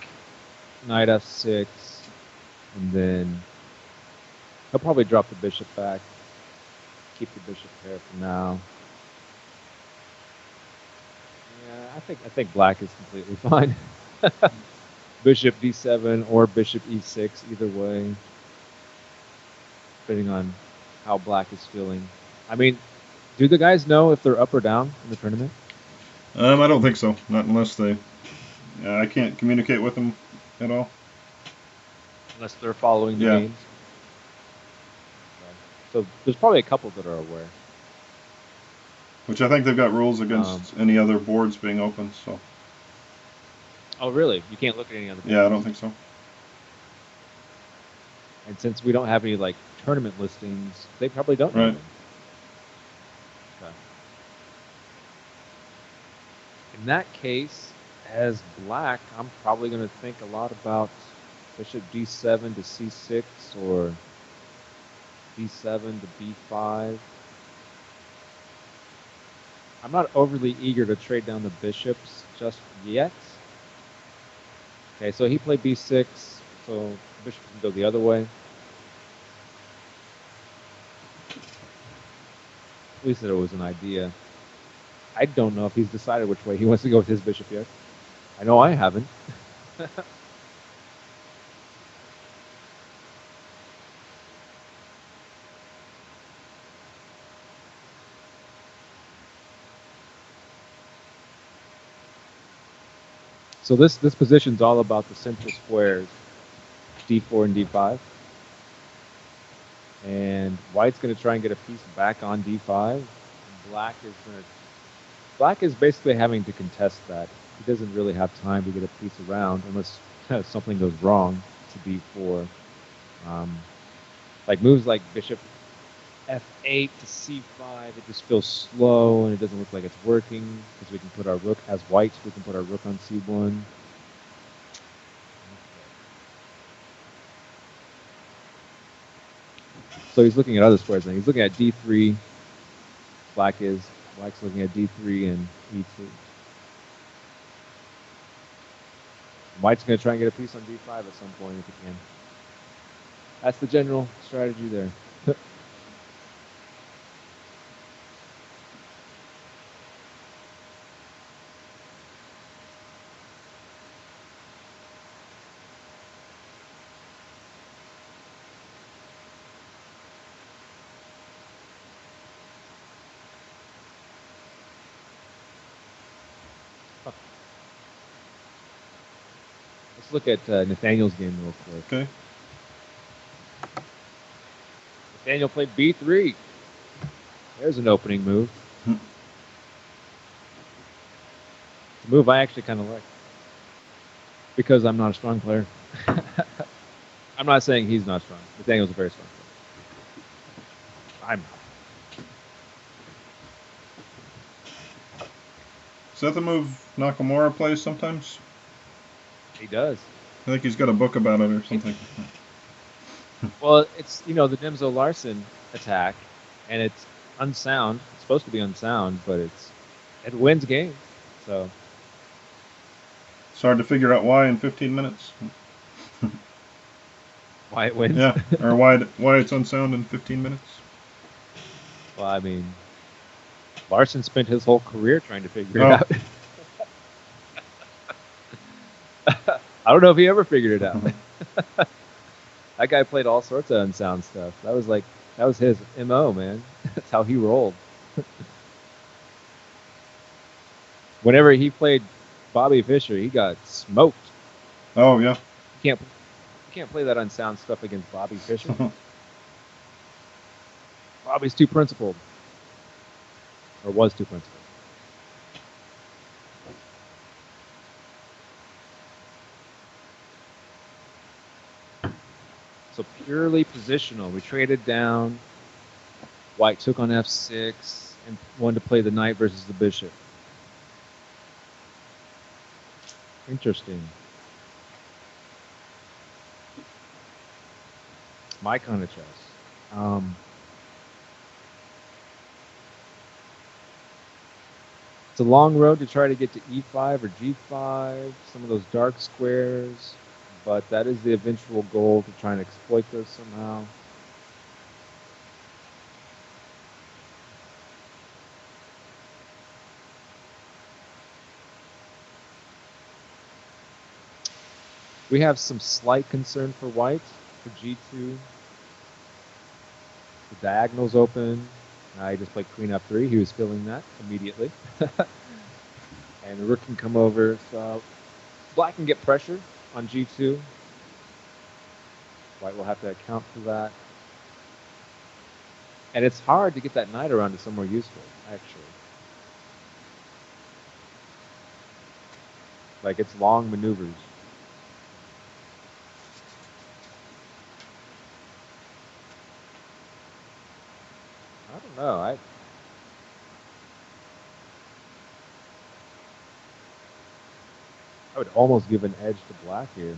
knight f6, and then he'll probably drop the bishop back. Keep the bishop there for now. Yeah, I think Black is completely fine. Bishop d7 or bishop e6, either way, depending on how Black is feeling. I mean, do the guys know if they're up or down in the tournament? I don't think so. Not unless they. I can't communicate with them at all. Unless they're following the Yeah. games. Okay. So there's probably a couple that are aware. Which I think they've got rules against any other boards being open. So. Oh, really? You can't look at any other boards? Yeah, I don't think so. And since we don't have any like tournament listings, they probably don't know Right. them. Okay. In that case, as Black, I'm probably going to think a lot about bishop d7 to c6 or d7 to b5. I'm not overly eager to trade down the bishops just yet. Okay, so he played b6, so bishop can go the other way. At least it was an idea. I don't know if he's decided which way he wants to go with his bishop yet. I know I haven't. So this position's all about the central squares, d4 and d5. And White's going to try and get a piece back on d5. Black is basically having to contest that. He doesn't really have time to get a piece around unless something goes wrong to d4. Like moves like bishop f8 to c5, it just feels slow and it doesn't look like it's working because we can put our rook, as White, we can put our rook on c1. So he's looking at other squares now. He's looking at d3. Black's looking at d3 and e2. White's going to try and get a piece on d5 at some point if he can. That's the general strategy there. Let's look at Nathaniel's game real quick. Okay. Nathaniel played b3. There's an opening move. It's a move I actually kind of like. Because I'm not a strong player. I'm not saying he's not strong. Nathaniel's a very strong player. I'm not. Is that the move Nakamura plays sometimes? He does. I think he's got a book about it or something. Well, it's, the Nimzo Larson attack, and it's unsound. It's supposed to be unsound, but it wins games. So It's hard to figure out why in 15 minutes. why it wins? Yeah, or why it's unsound in 15 minutes. Well, I mean, Larson spent his whole career trying to figure it out. I don't know if he ever figured it out. That guy played all sorts of unsound stuff. That was his MO, man. That's how he rolled. Whenever he played Bobby Fischer, he got smoked. Oh yeah. You can't play that unsound stuff against Bobby Fischer. Bobby's too principled. Or was too principled. So purely positional. We traded down. White took on f6 and wanted to play the knight versus the bishop. Interesting. My kind of chess. It's a long road to try to get to e5 or g5, some of those dark squares, but that is the eventual goal, to try and exploit those somehow. We have some slight concern for white for g2. The diagonal's open. I just played queen f3. He was feeling that immediately. And the rook can come over. So black can get pressure on g2. White will have to account for that. And it's hard to get that knight around to somewhere useful, actually. Like, it's long maneuvers. I don't know. I would almost give an edge to black here.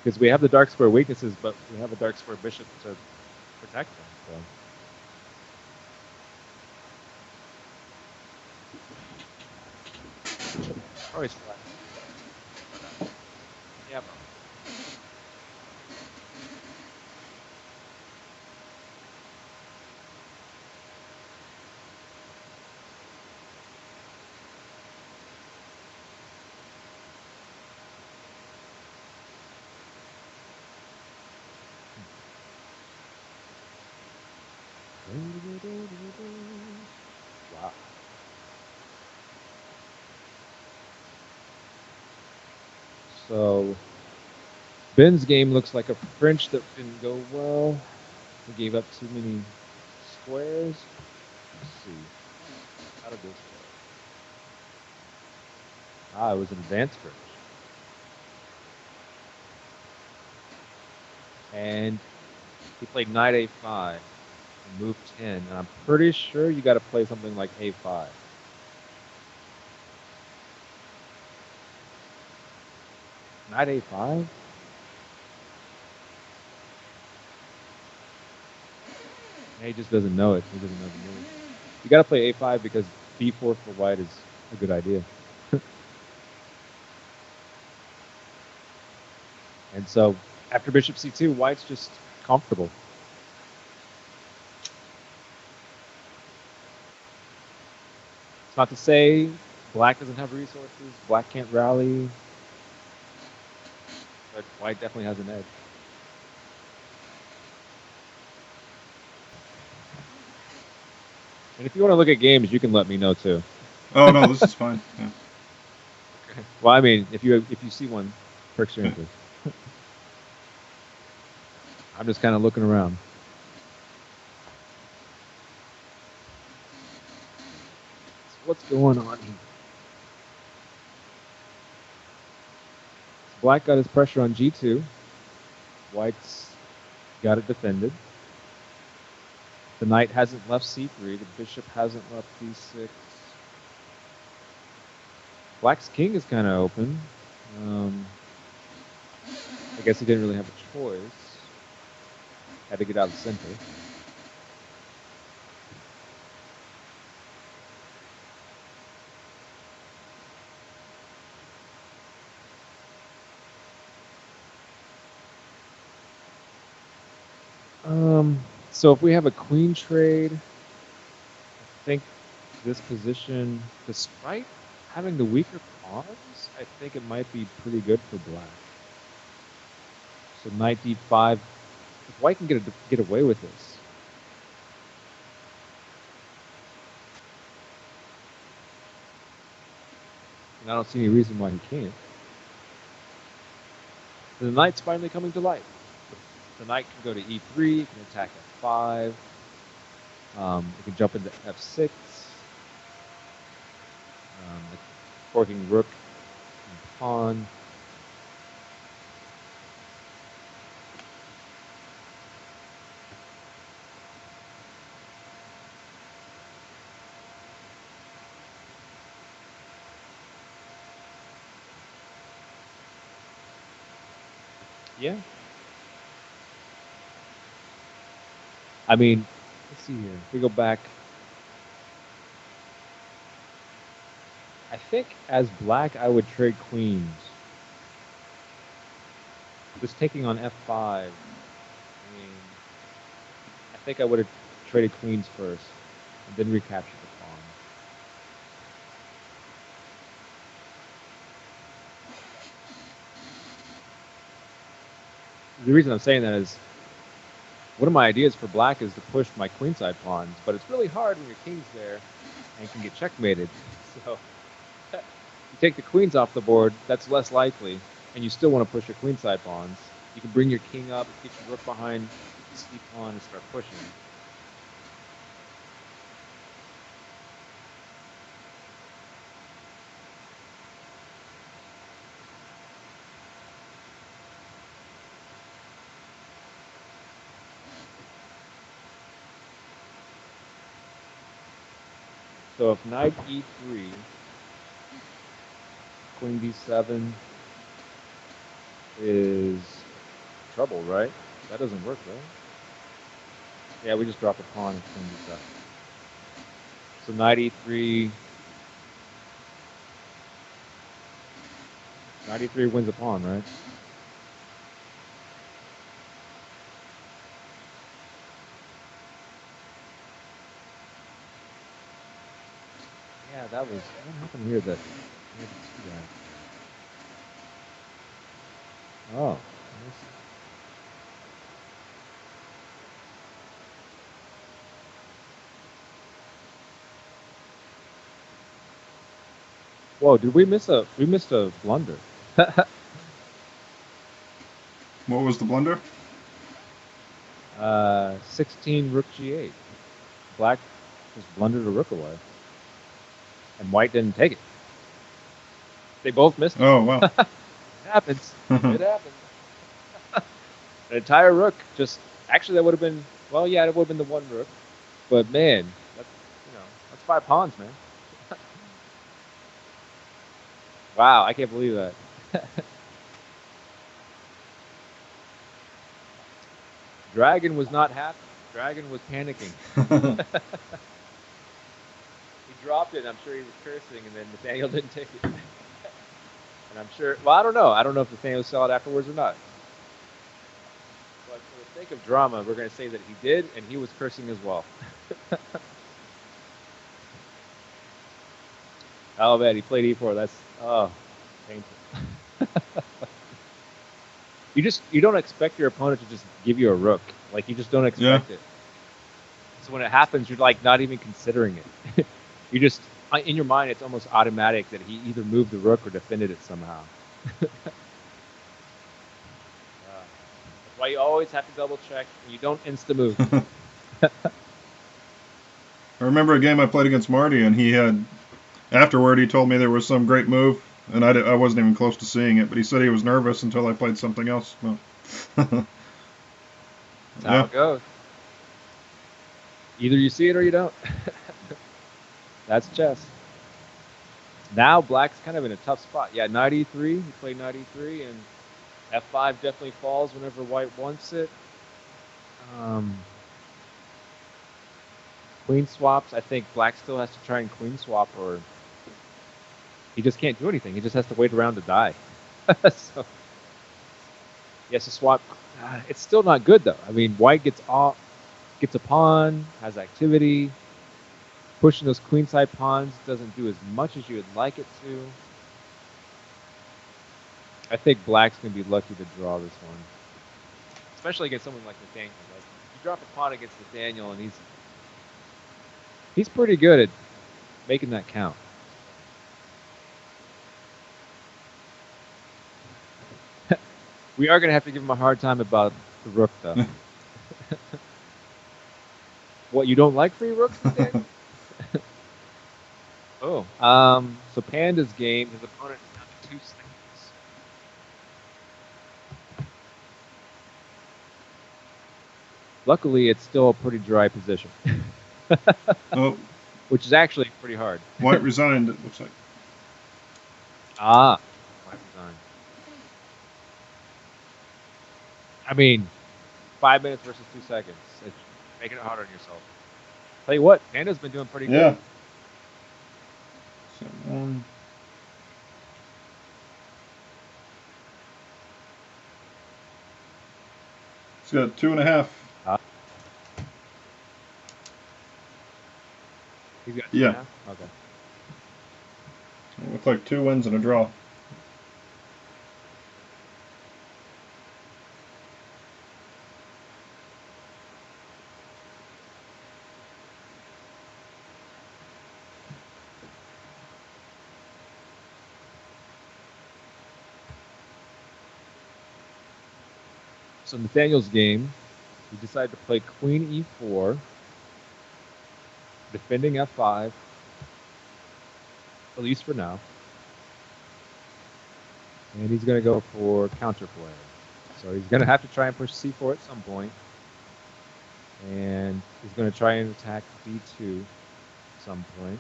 Because we have the dark square weaknesses, but we have a dark square bishop to protect them. So. Always flat. Yep. Wow. So Ben's game looks like a French that didn't go well. He gave up too many squares. Let's see. How did this go? It was an advanced French. And he played knight a5 and move 10. And I'm pretty sure you got to play something like a5. Knight a5? He just doesn't know it. He doesn't know the move. You got to play a5 because b4 for white is a good idea. And so after bishop c2, white's just comfortable. It's not to say black doesn't have resources, black can't rally, but white definitely has an edge. And if you want to look at games, you can let me know too. Oh no, this is fine. Yeah. Okay. Well, I mean, if you see one, perks your interest. I'm just kind of looking around. So what's going on here? So black got his pressure on g2. White's got it defended. The knight hasn't left c3. The bishop hasn't left d6. Black's king is kind of open. I guess he didn't really have a choice. Had to get out of the center. So if we have a queen trade, I think this position, despite having the weaker pawns, I think it might be pretty good for black. So knight d5 White can get away with this. And I don't see any reason why he can't. The knight's finally coming to life. The knight can go to e3, it can attack f5, it can jump into f6, forking rook and pawn. Yeah. I mean, let's see here. If we go back, I think as black, I would trade queens. Just taking on f5. I mean, I think I would have traded queens first, and then recaptured the pawn. The reason I'm saying that is, one of my ideas for black is to push my queenside pawns, but it's really hard when your king's there and can get checkmated. So you take the queens off the board, that's less likely, and you still want to push your queenside pawns. You can bring your king up, get your rook behind the c pawn, and start pushing. So if knight e3, queen d7 is trouble, right? That doesn't work, right? Yeah, we just dropped a pawn and queen d7. So knight e3, knight e3 wins a pawn, right? Yeah, that was, what happened here that I had to see that? Oh, whoa, did we missed a blunder. What was the blunder? 16 rook g8. Black just blundered a rook away. And white didn't take it. They both missed it. Oh, wow. It happens. It happens. An entire rook just, actually that would have been, well, yeah, it would have been the one rook. But man, that's 5 pawns, man. Wow, I can't believe that. Dragon was not happy. Dragon was panicking. He dropped it, and I'm sure he was cursing, and then Nathaniel didn't take it. And I'm sure, well, I don't know. I don't know if Nathaniel saw it afterwards or not. But for the sake of drama, we're going to say that he did, and he was cursing as well. Oh, man, he played e4. That's, painful. You don't expect your opponent to just give you a rook. Like, you just don't expect it. So when it happens, you're, like, not even considering it. You just, in your mind, it's almost automatic that he either moved the rook or defended it somehow. That's why you always have to double check, and you don't insta-move. I remember a game I played against Marty, and he had, afterward, he told me there was some great move, and I wasn't even close to seeing it, but he said he was nervous until I played something else. Well, that's how it goes. Either you see it or you don't. That's chess. Now black's kind of in a tough spot. Yeah, knight e3. He played knight e3, and f5 definitely falls whenever white wants it. Queen swaps. I think black still has to try and queen swap, or he just can't do anything. He just has to wait around to die. So he has to swap. It's still not good though. I mean, white gets a pawn, has activity. Pushing those queenside pawns doesn't do as much as you would like it to. I think black's going to be lucky to draw this one. especially against someone like Nathaniel. Like, you drop a pawn against Nathaniel, and he's pretty good at making that count. We are going to have to give him a hard time about the rook, though. What, you don't like free rooks, Nathaniel? Oh, so Panda's game, his opponent is down to 2 seconds. Luckily, it's still a pretty dry position. Oh, which is actually pretty hard. White resigned, it looks like. Ah, White resigned. I mean, 5 minutes versus 2 seconds. It's making it harder on yourself. Tell you what, Panda's been doing pretty good. 7-1. He's got 2.5. He's got 2.5? Yeah. Okay. It looked like 2 wins and a draw. So Nathaniel's game, he decided to play Queen E4, defending F5, at least for now. And he's going to go for counterplay. So he's going to have to try and push C4 at some point. And he's going to try and attack B2 at some point.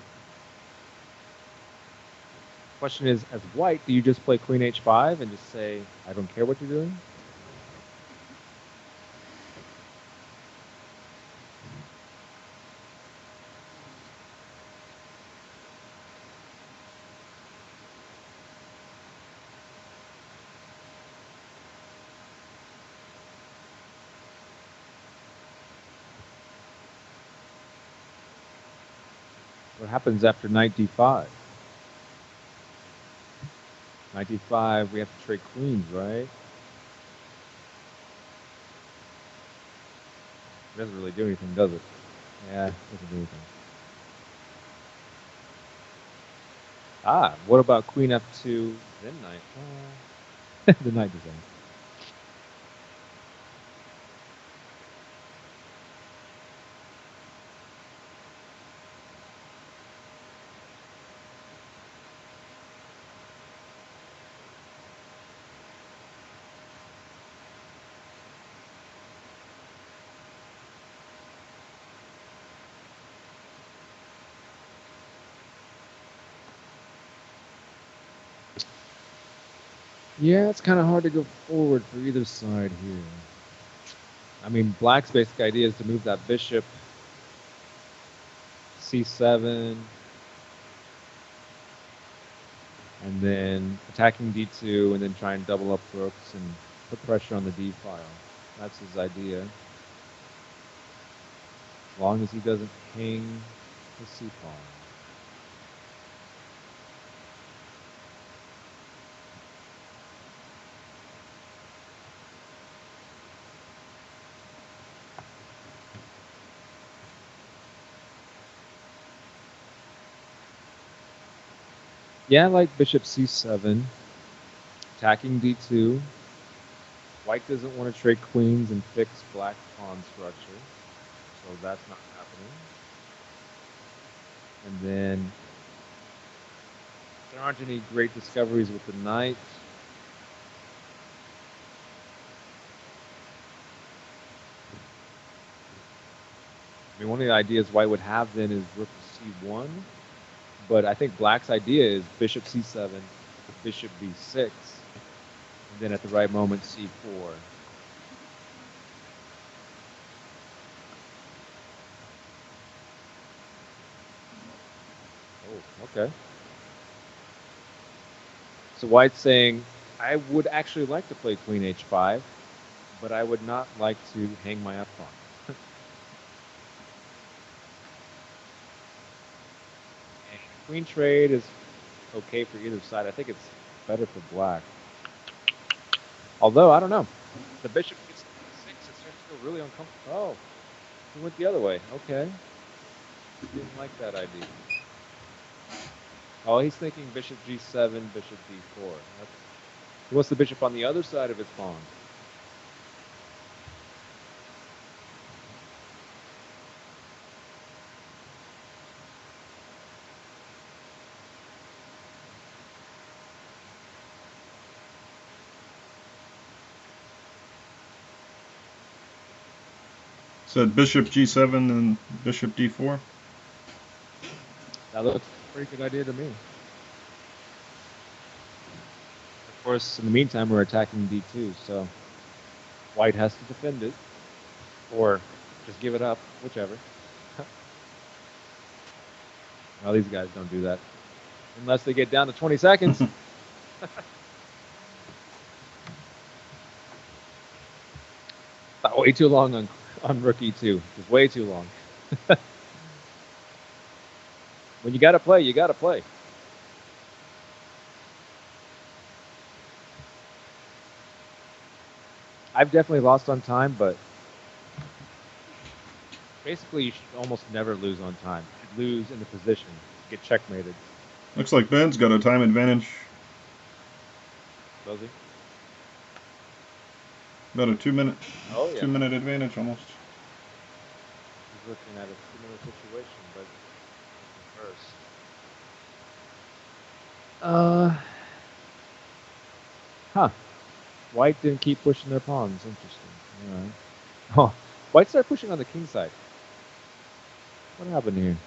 Question is, as white, do you just play Queen H5 and just say, I don't care what you're doing? What happens after knight d5? Knight d5, we have to trade queens, right? It doesn't really do anything, does it? Yeah, it doesn't do anything. Ah, what about queen f2, then knight? The knight design. Yeah, it's kind of hard to go forward for either side here. I mean, black's basic idea is to move that bishop c7, and then attacking d2, and then try and double up rooks and put pressure on the d file. That's his idea. As long as he doesn't hang the c pawn. Yeah, I like bishop c7, attacking d2. White doesn't want to trade queens and fix black pawn structure, so that's not happening. And then there aren't any great discoveries with the knight. I mean, one of the ideas white would have then is rook c1, but I think black's idea is bishop c7, bishop b6, and then at the right moment c4. Oh, okay. So white's saying, I would actually like to play queen h5, but I would not like to hang my f-pawn. Queen trade is okay for either side. I think it's better for black. Although, I don't know. The bishop gets 6 really uncomfortable. Oh, he went the other way. Okay. Didn't like that idea. Oh, he's thinking bishop g7, bishop d4. Okay. He wants the bishop on the other side of his pawn. Said bishop g7 and bishop d4. That looks a pretty good idea to me. Of course, in the meantime, we're attacking d2, so white has to defend it, or just give it up, whichever. Well, these guys don't do that. Unless they get down to 20 seconds. Way too long on rook e2. Just way too long. When you got to play, you got to play. I've definitely lost on time, but basically you should almost never lose on time. You should lose in the position, get checkmated. Looks like Ben's got a time advantage. Does he? About a 2-minute, Oh, yeah. 2-minute advantage almost. He's looking at a similar situation, but reverse. Huh. White didn't keep pushing their pawns. Interesting. All right. Oh, White started pushing on the king side. What happened here?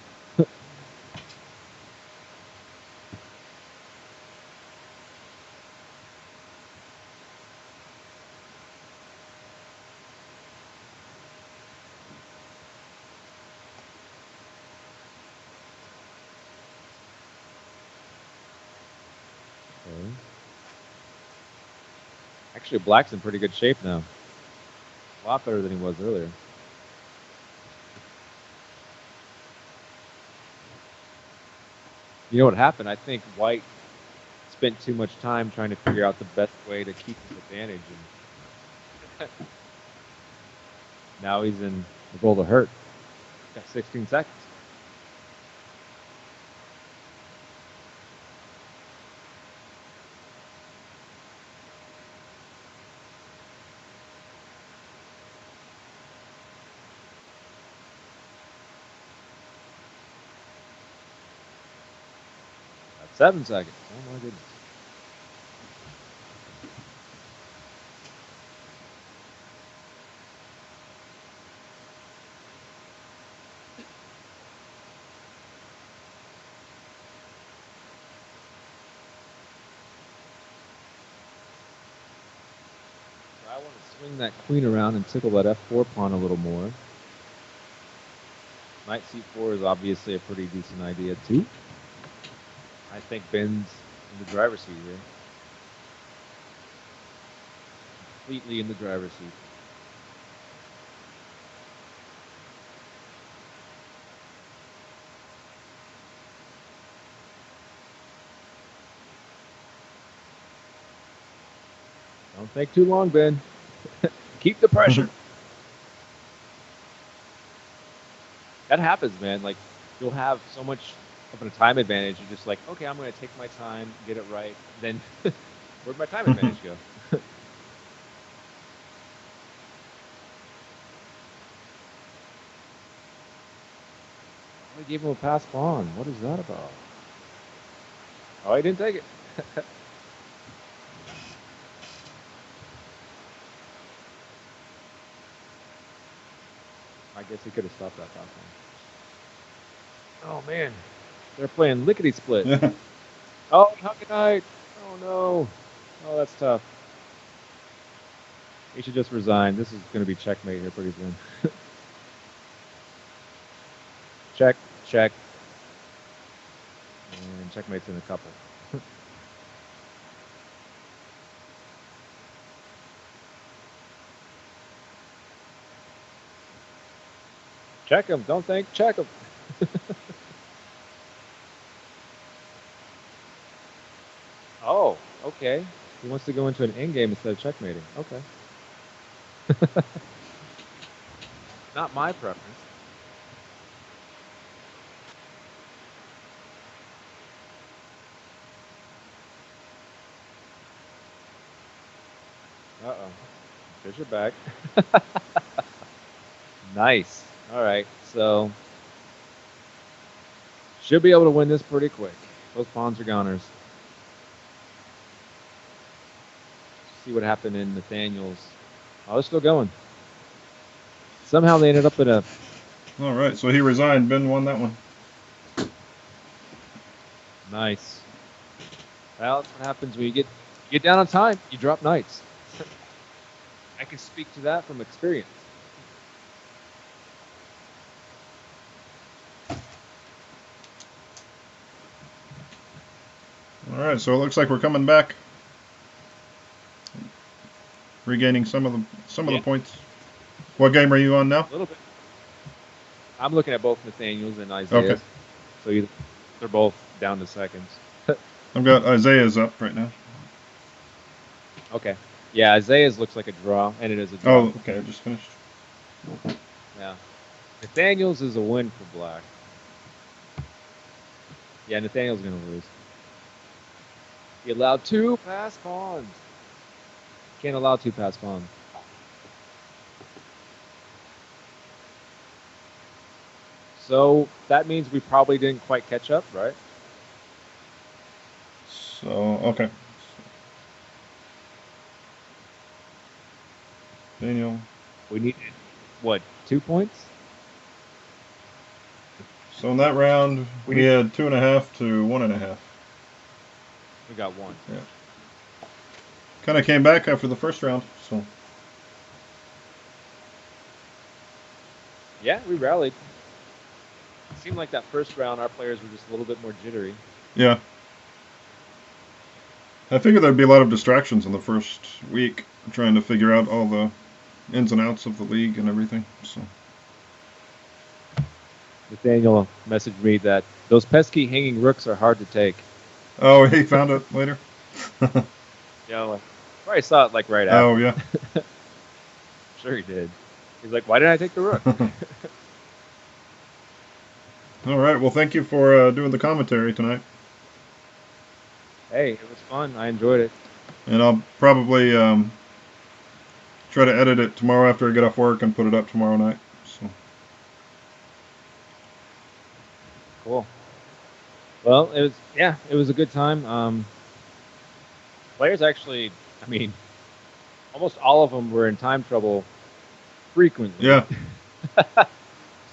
Okay. Actually, Black's in pretty good shape now. A lot better than he was earlier. You know what happened? I think White spent too much time trying to figure out the best way to keep his advantage, and now he's in the world of hurt. Got 16 seconds. Got 7 seconds. Oh my goodness. I want to swing that queen around and tickle that f4 pawn a little more. Knight c4 is obviously a pretty decent idea too. I think Ben's in the driver's seat here. Completely in the driver's seat. Don't think too long, Ben. Keep the pressure. That happens, man. Like, you'll have so much of a time advantage. You're just like, okay, I'm going to take my time, get it right. Then, where'd my time advantage go? I gave him a pass pawn. What is that about? Oh, he didn't take it. I guess he could have stopped that pass pawn. Oh, man. They're playing lickety-split. Yeah. Oh, how can I? Oh, no. Oh, that's tough. He should just resign. This is going to be checkmate here pretty soon. Check, check. And checkmate's in a couple. Check him. Don't think. Check him. Oh, okay. He wants to go into an endgame instead of checkmating. Okay. Not my preference. Uh-oh. Fish are back. Nice. All right. So should be able to win this pretty quick. Both pawns are goners. See what happened in Nathaniel's. Oh, they're still going. Somehow they ended up in a. All right, so he resigned. Ben won that one. Nice. Well, that's what happens when you get down on time. You drop knights. I can speak to that from experience. All right, so it looks like we're coming back, regaining some of the points. What game are you on now? A little bit. I'm looking at both Nathaniel's and Isaiah's. Okay. So they're both down to seconds. I've got Isaiah's up right now. Okay. Yeah, Isaiah's looks like a draw, and it is a draw. Oh, okay, I just finished. Yeah. Nathaniel's is a win for black. Yeah, Nathaniel's going to lose. He allowed 2 pass pawns. Can't allow 2 pass pawns. So that means we probably didn't quite catch up, right? So, okay. Daniel. We needed, what, 2 points? So in that round, we had 2.5 to 1.5. We got 1. Yeah. Kind of came back after the first round, so. Yeah, we rallied. It seemed like that first round, our players were just a little bit more jittery. Yeah. I figured there'd be a lot of distractions in the first week, trying to figure out all the ins and outs of the league and everything. So. Nathaniel messaged me that those pesky hanging rooks are hard to take. Oh, he found it later? Yeah, probably saw it like right after. Oh, yeah. Sure he did. He's like, why didn't I take the rook? All right, well, thank you for doing the commentary tonight. Hey, it was fun. I enjoyed it. And I'll probably try to edit it tomorrow after I get off work and put it up tomorrow night. So. Cool. Well, it was a good time. Players actually, I mean, almost all of them were in time trouble frequently. Yeah.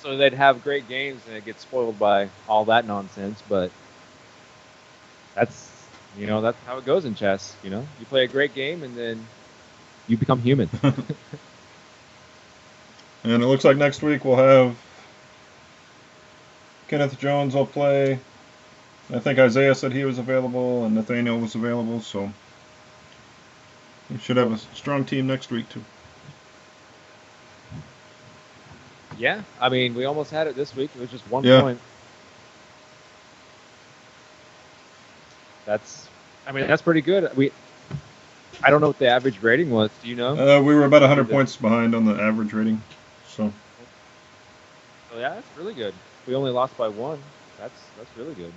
So they'd have great games and it gets spoiled by all that nonsense, but that's how it goes in chess, You play a great game and then you become human. And it looks like next week we'll have Kenneth Jones will play. I think Isaiah said he was available and Nathaniel was available, so we should have a strong team next week too. Yeah, I mean, we almost had it this week. It was just 1 point. That's pretty good. I don't know what the average rating was. Do you know? We were about 100 points behind on the average rating. So. Oh yeah, that's really good. We only lost by 1. That's really good.